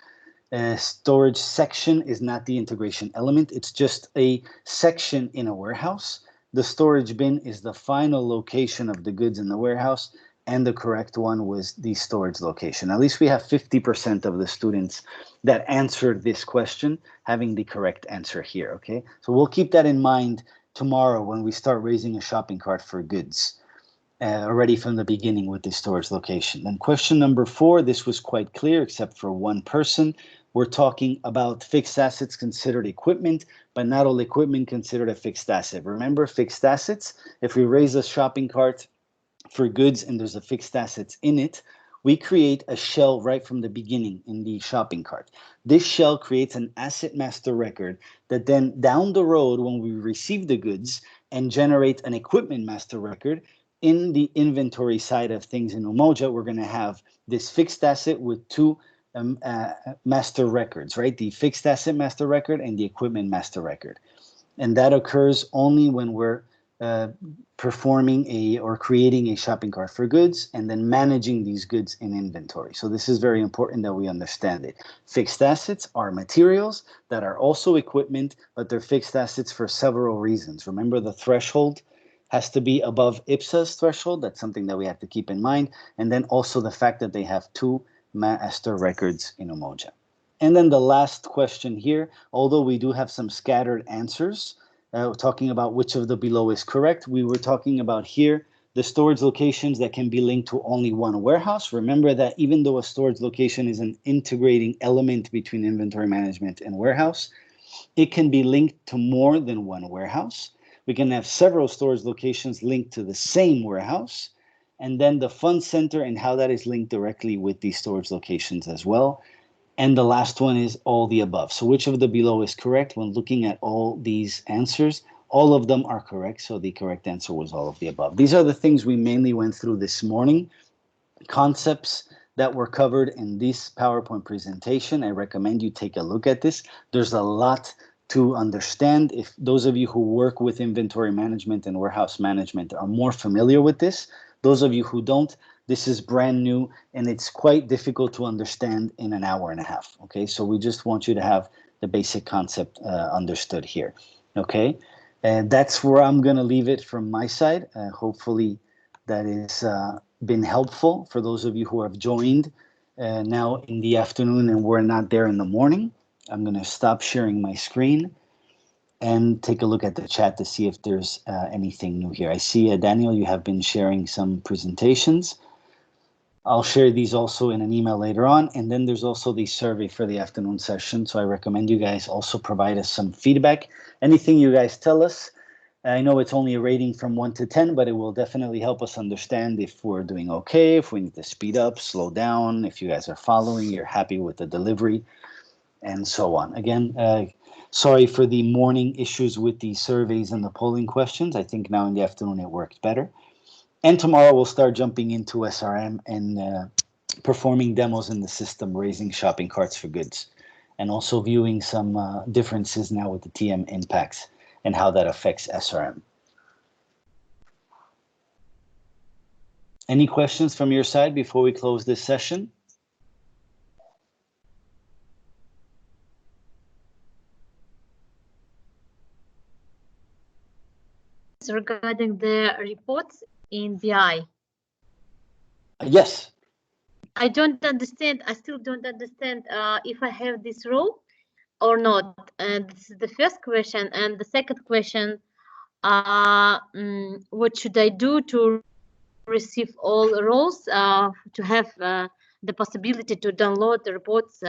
Storage section is not the integration element. It's just a section in a warehouse the storage bin is the final location of the goods in the warehouse, and the correct one was the storage location. At least we have 50% of the students that answered this question having the correct answer here, okay? So we'll keep that in mind tomorrow when we start raising a shopping cart for goods, already from the beginning with the storage location. Then question number 4, this was quite clear except for one person. We're talking about fixed assets considered equipment, but not all equipment considered a fixed asset. Remember, fixed assets, if we raise a shopping cart for goods and there's a fixed assets in it, we create a shell right from the beginning in the shopping cart. This shell creates an asset master record that then down the road when we receive the goods and generate an equipment master record, in the inventory side of things in Umoja, we're going to have this fixed asset with two master records, right? The fixed asset master record and the equipment master record. And that occurs only when we're performing or creating a shopping cart for goods and then managing these goods in inventory. So this is very important that we understand it. Fixed assets are materials that are also equipment, but they're fixed assets for several reasons. Remember, the threshold has to be above IPSA's threshold. That's something that we have to keep in mind. And then also the fact that they have two master records in Umoja. And then the last question here, although we do have some scattered answers, talking about which of the below is correct, we were talking about here the storage locations that can be linked to only one warehouse. Remember that even though a storage location is an integrating element between inventory management and warehouse, it can be linked to more than one warehouse. We can have several storage locations linked to the same warehouse, and then the fund center and how that is linked directly with these storage locations as well. And the last one is all the above. So which of the below is correct? When looking at all these answers, all of them are correct. So the correct answer was all of the above. These are the things we mainly went through this morning. Concepts that were covered in this PowerPoint presentation. I recommend you take a look at this. There's a lot to understand. If those of you who work with inventory management and warehouse management are more familiar with this, those of you who don't, this is brand new and it's quite difficult to understand in an hour and a half. Okay, so we just want you to have the basic concept understood here. Okay, and that's where I'm going to leave it from my side. Hopefully that is been helpful for those of you who have joined now in the afternoon and were not there in the morning. I'm going to stop sharing my screen and take a look at the chat to see if there's anything new here. I see, Daniel, you have been sharing some presentations. I'll share these also in an email later on. And then there's also the survey for the afternoon session. So I recommend you guys also provide us some feedback. Anything you guys tell us. I know it's only a rating from 1 to 10, but it will definitely help us understand if we're doing okay, if we need to speed up, slow down, if you guys are following, you're happy with the delivery, and so on. Again, sorry for the morning issues with the surveys and the polling questions. I think now in the afternoon it worked better. And tomorrow we'll start jumping into SRM and performing demos in the system, raising shopping carts for goods, and also viewing some differences now with the TM impacts and how that affects SRM. Any questions from your side before we close this session? Regarding the reports in BI. Yes. I don't understand. I still don't understand if I have this role or not. And this is the first question. And the second question, what should I do to receive all roles, to have the possibility to download the reports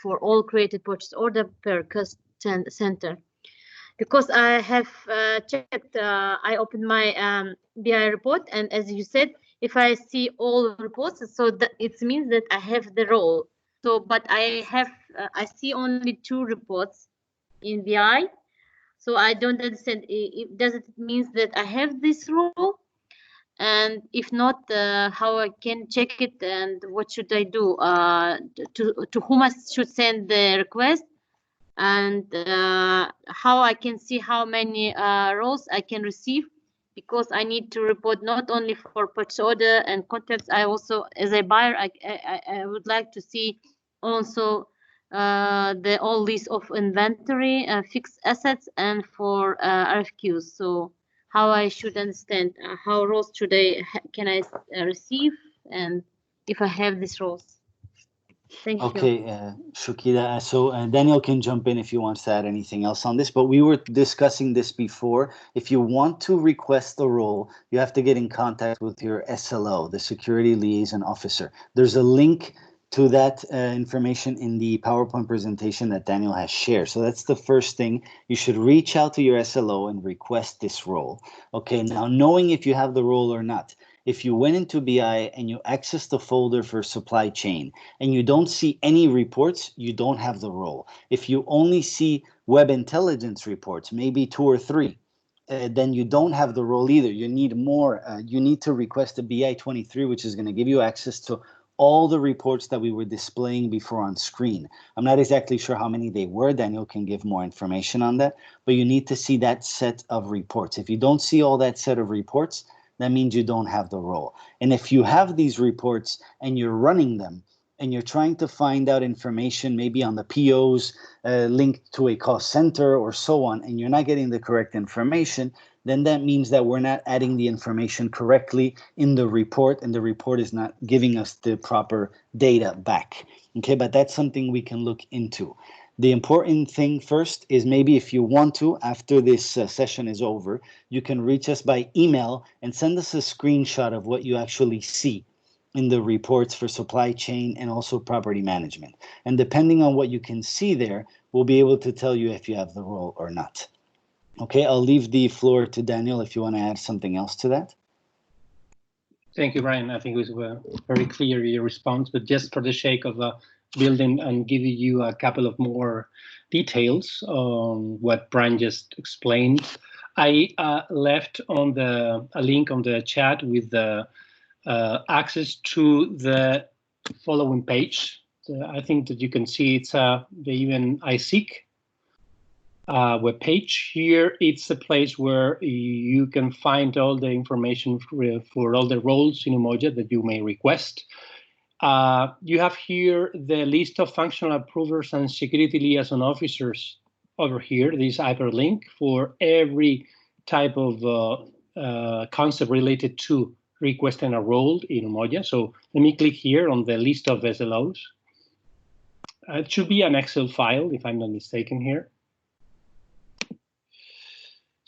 for all created purchase order per cost center? Because I have checked, I opened my BI report, and as you said, if I see all reports, so that it means that I have the role. So, but I see only 2 reports in BI, so I don't understand. Does it mean that I have this role? And if not, how I can check it, and what should I do? To whom I should send the request? And how I can see how many roles I can receive, because I need to report not only for purchase order and contracts. I also, as a buyer, I would like to see also the all list of inventory, fixed assets, and for RFQs. So how I should understand how roles should can I receive, and if I have these roles. Thank you. Okay, Shukida. So Daniel can jump in if you want to add anything else on this, but we were discussing this before. If you want to request the role, you have to get in contact with your SLO, the Security Liaison Officer. There's a link to that information in the PowerPoint presentation that Daniel has shared. So that's the first thing. You should reach out to your SLO and request this role. Okay, now knowing if you have the role or not. If you went into BI and you access the folder for supply chain and you don't see any reports, you don't have the role. If you only see web intelligence reports, maybe 2 or 3, then you don't have the role either. You need more. You need to request a BI 23, which is going to give you access to all the reports that we were displaying before on screen. I'm not exactly sure how many they were. Daniel can give more information on that, but you need to see that set of reports. If you don't see all that set of reports, that means you don't have the role. And if you have these reports and you're running them and you're trying to find out information maybe on the POs linked to a cost center or so on, and you're not getting the correct information, then that means that we're not adding the information correctly in the report, and the report is not giving us the proper data back. Okay, but that's something we can look into. The important thing first is maybe if you want to, after this session is over, you can reach us by email and send us a screenshot of what you actually see in the reports for supply chain and also property management. And depending on what you can see there, we'll be able to tell you if you have the role or not. Okay, I'll leave the floor to Daniel if you want to add something else to that. Thank you, Brian. I think it was very clear, your response, but just for the sake of building and giving you a couple of more details on what Brian just explained, I left on a link on the chat with the access to the following page. I think that you can see it's the UN ISIC web page. Here, it's the place where you can find all the information for all the roles in Umoja that you may request. You have here the list of functional approvers and security liaison officers over here, this hyperlink for every type of concept related to requesting a role in Umoja. So let me click here on the list of SLOs. It should be an Excel file, if I'm not mistaken here.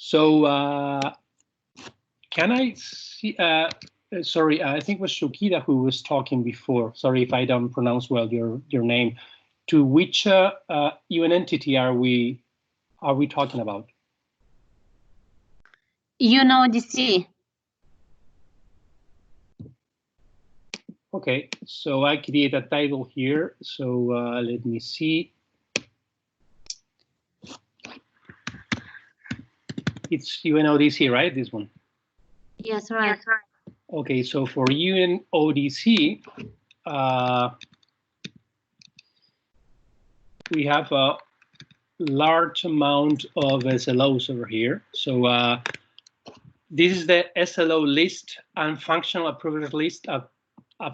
So can I see, sorry, I think it was Shukida who was talking before. Sorry if I don't pronounce well your name. To which UN entity are we talking about? UNODC. Okay, so I create a title here. So let me see. It's UNODC, right? This one. Yes, right. Okay, so for UNODC, we have a large amount of SLOs over here. So this is the SLO list and functional approvers list up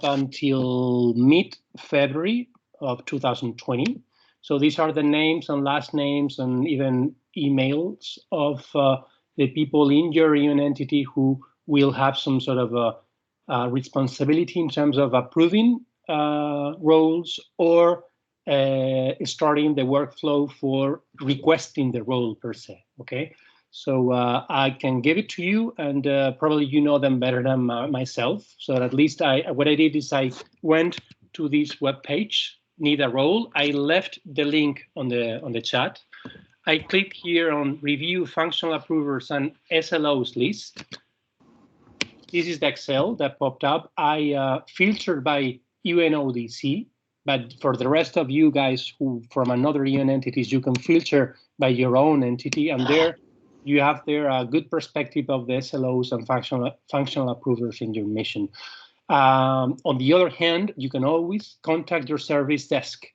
until mid-February of 2020. So these are the names and last names and even emails of the people in your UN entity who will have some sort of a responsibility in terms of approving roles or starting the workflow for requesting the role per se, okay? So I can give it to you, and probably you know them better than myself. So at least what I did is I went to this web page, need a role. I left the link on the chat. I click here on review functional approvers and SLOs list. This is the Excel that popped up. I filtered by UNODC, but for the rest of you guys who from another UN entities, you can filter by your own entity, and there you have there a good perspective of the SLOs and functional approvers in your mission. On the other hand, you can always contact your service desk.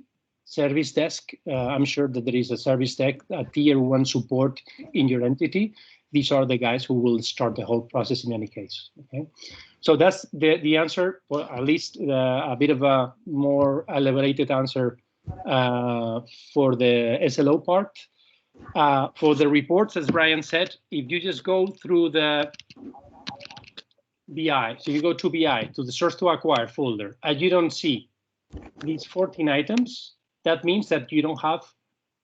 I'm sure that there is a service desk, a tier 1 support in your entity. These are the guys who will start the whole process in any case. Okay, so that's the answer, or at least a bit of a more elaborated answer for the SLO part. For the reports, as Brian said, if you just go through the BI, so you go to BI, to the source to acquire folder, and you don't see these 14 items, that means that you don't have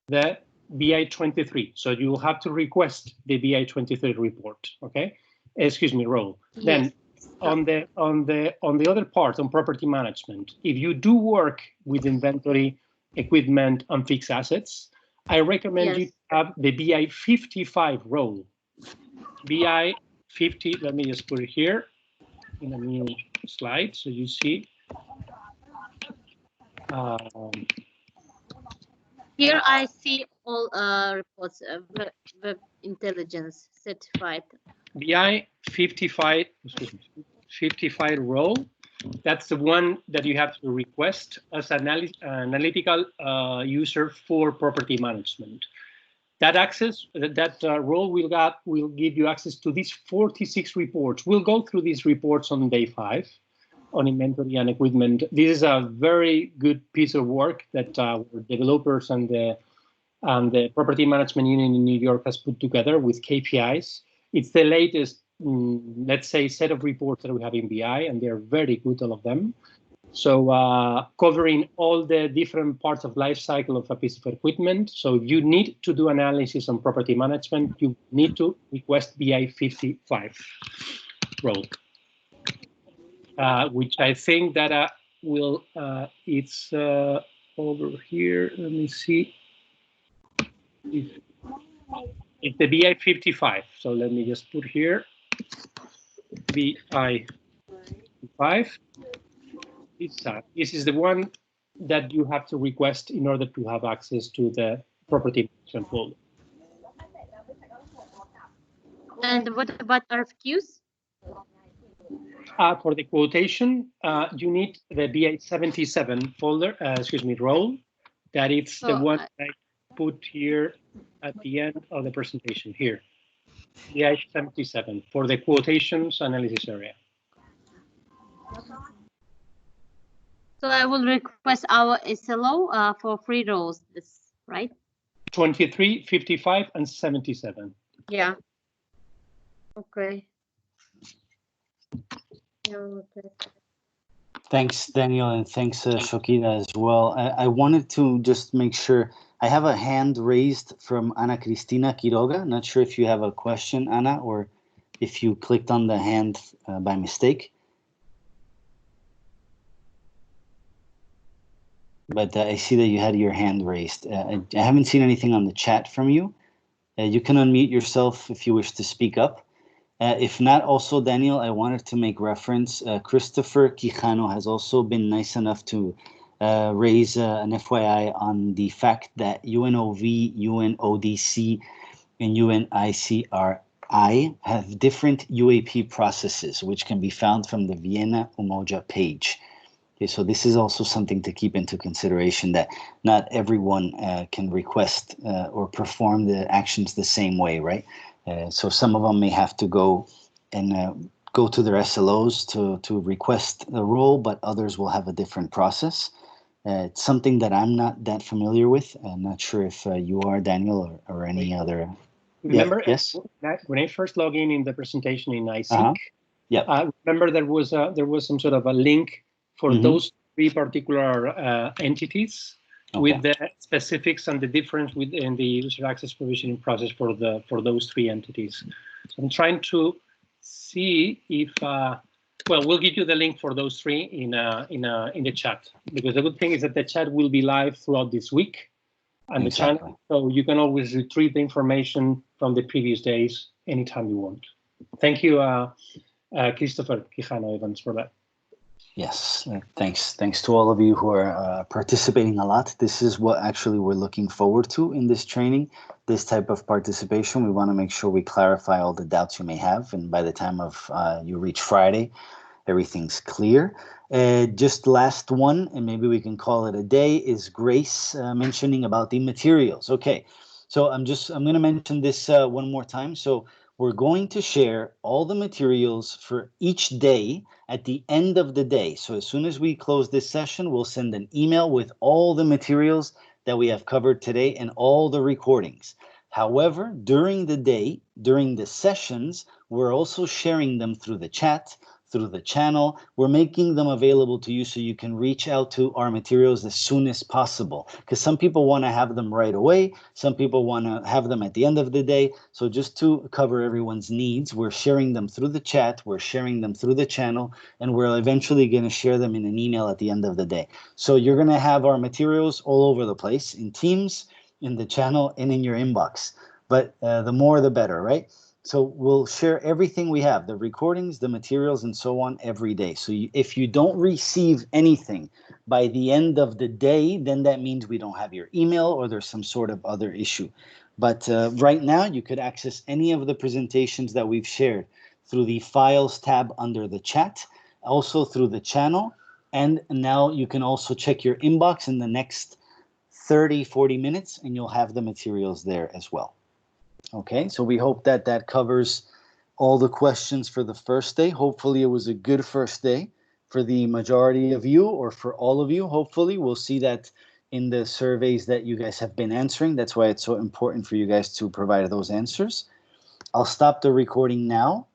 the BI 23. So you will have to request the BI 23 report, okay? Excuse me, role. Yes. Then on the other part, on property management, if you do work with inventory, equipment, and fixed assets, I recommend you to have the BI 55 role. BI 50, let me just put it here in a new slide so you see. Here I see all reports, web intelligence certified. BI 55, excuse me, 55 role. That's the one that you have to request as an analytical user for property management. That access, that role will give you access to these 46 reports. We'll go through these reports on day 5 on inventory and equipment. This is a very good piece of work that our developers and the property management union in New York has put together with KPIs. It's the latest, let's say, set of reports that we have in BI, and they're very good, all of them. So covering all the different parts of life cycle of a piece of equipment. So if you need to do analysis on property management, you need to request BI 55 role, which I think that will, it's over here. Let me see. It's the BI 55. So let me just put here BI 55. This is the one that you have to request in order to have access to the property management folder. And what about RFQs? For the quotation, you need the BI 77 folder, role. That is the one I put here at the end of the presentation here. BI 77 for the quotations analysis area. So I will request our SLO for 3 roles, right? 23, 55, and 77. Yeah. Okay. Yeah, okay. Thanks, Daniel, and thanks, Shokita, as well. I wanted to just make sure. I have a hand raised from Ana Cristina Quiroga. Not sure if you have a question, Ana, or if you clicked on the hand by mistake. But I see that you had your hand raised. I haven't seen anything on the chat from you. You can unmute yourself if you wish to speak up. If not, also, Daniel, I wanted to make reference. Christopher Quijano has also been nice enough to raise an FYI on the fact that UNOV, UNODC, and UNICRI have different UAP processes, which can be found from the Vienna Umoja page. Okay, so this is also something to keep into consideration, that not everyone can request or perform the actions the same way, right? So some of them may have to go and go to their SLOs to request a role, but others will have a different process. It's something that I'm not that familiar with. I'm not sure if you are, Daniel, or any other. Remember, yes? When I first logged in the presentation in iSeek, I remember there was some sort of a link for those 3 particular entities with the specifics and the difference within the user access provisioning process for those 3 entities. So I'm trying to see if we'll give you the link for those 3 in the chat, because the good thing is that the chat will be live throughout this week, and the channel, so you can always retrieve the information from the previous days anytime you want. Thank you, Christopher Quijano Evans, for that. Yes, thanks to all of you who are participating a lot. This is what actually we're looking forward to in this training, this type of participation. We want to make sure we clarify all the doubts you may have, and by the time of you reach Friday, everything's clear. Just last one, and maybe we can call it a day, is Grace mentioning about the materials. Okay, so I'm going to mention this one more time. So we're going to share all the materials for each day at the end of the day. So as soon as we close this session, we'll send an email with all the materials that we have covered today and all the recordings. However, during the day, during the sessions, we're also sharing them through the chat, through the channel. We're making them available to you so you can reach out to our materials as soon as possible. Because some people want to have them right away. Some people want to have them at the end of the day. So just to cover everyone's needs, we're sharing them through the chat, we're sharing them through the channel, and we're eventually going to share them in an email at the end of the day. So you're going to have our materials all over the place in Teams, in the channel, and in your inbox. But the more the better, right? So we'll share everything we have, the recordings, the materials, and so on every day. So if you don't receive anything by the end of the day, then that means we don't have your email or there's some sort of other issue. But right now, you could access any of the presentations that we've shared through the Files tab under the chat, also through the channel. And now you can also check your inbox in the next 30-40 minutes, and you'll have the materials there as well. Okay, so we hope that that covers all the questions for the first day. Hopefully it was a good first day for the majority of you, or for all of you. Hopefully we'll see that in the surveys that you guys have been answering. That's why it's so important for you guys to provide those answers. I'll stop the recording now,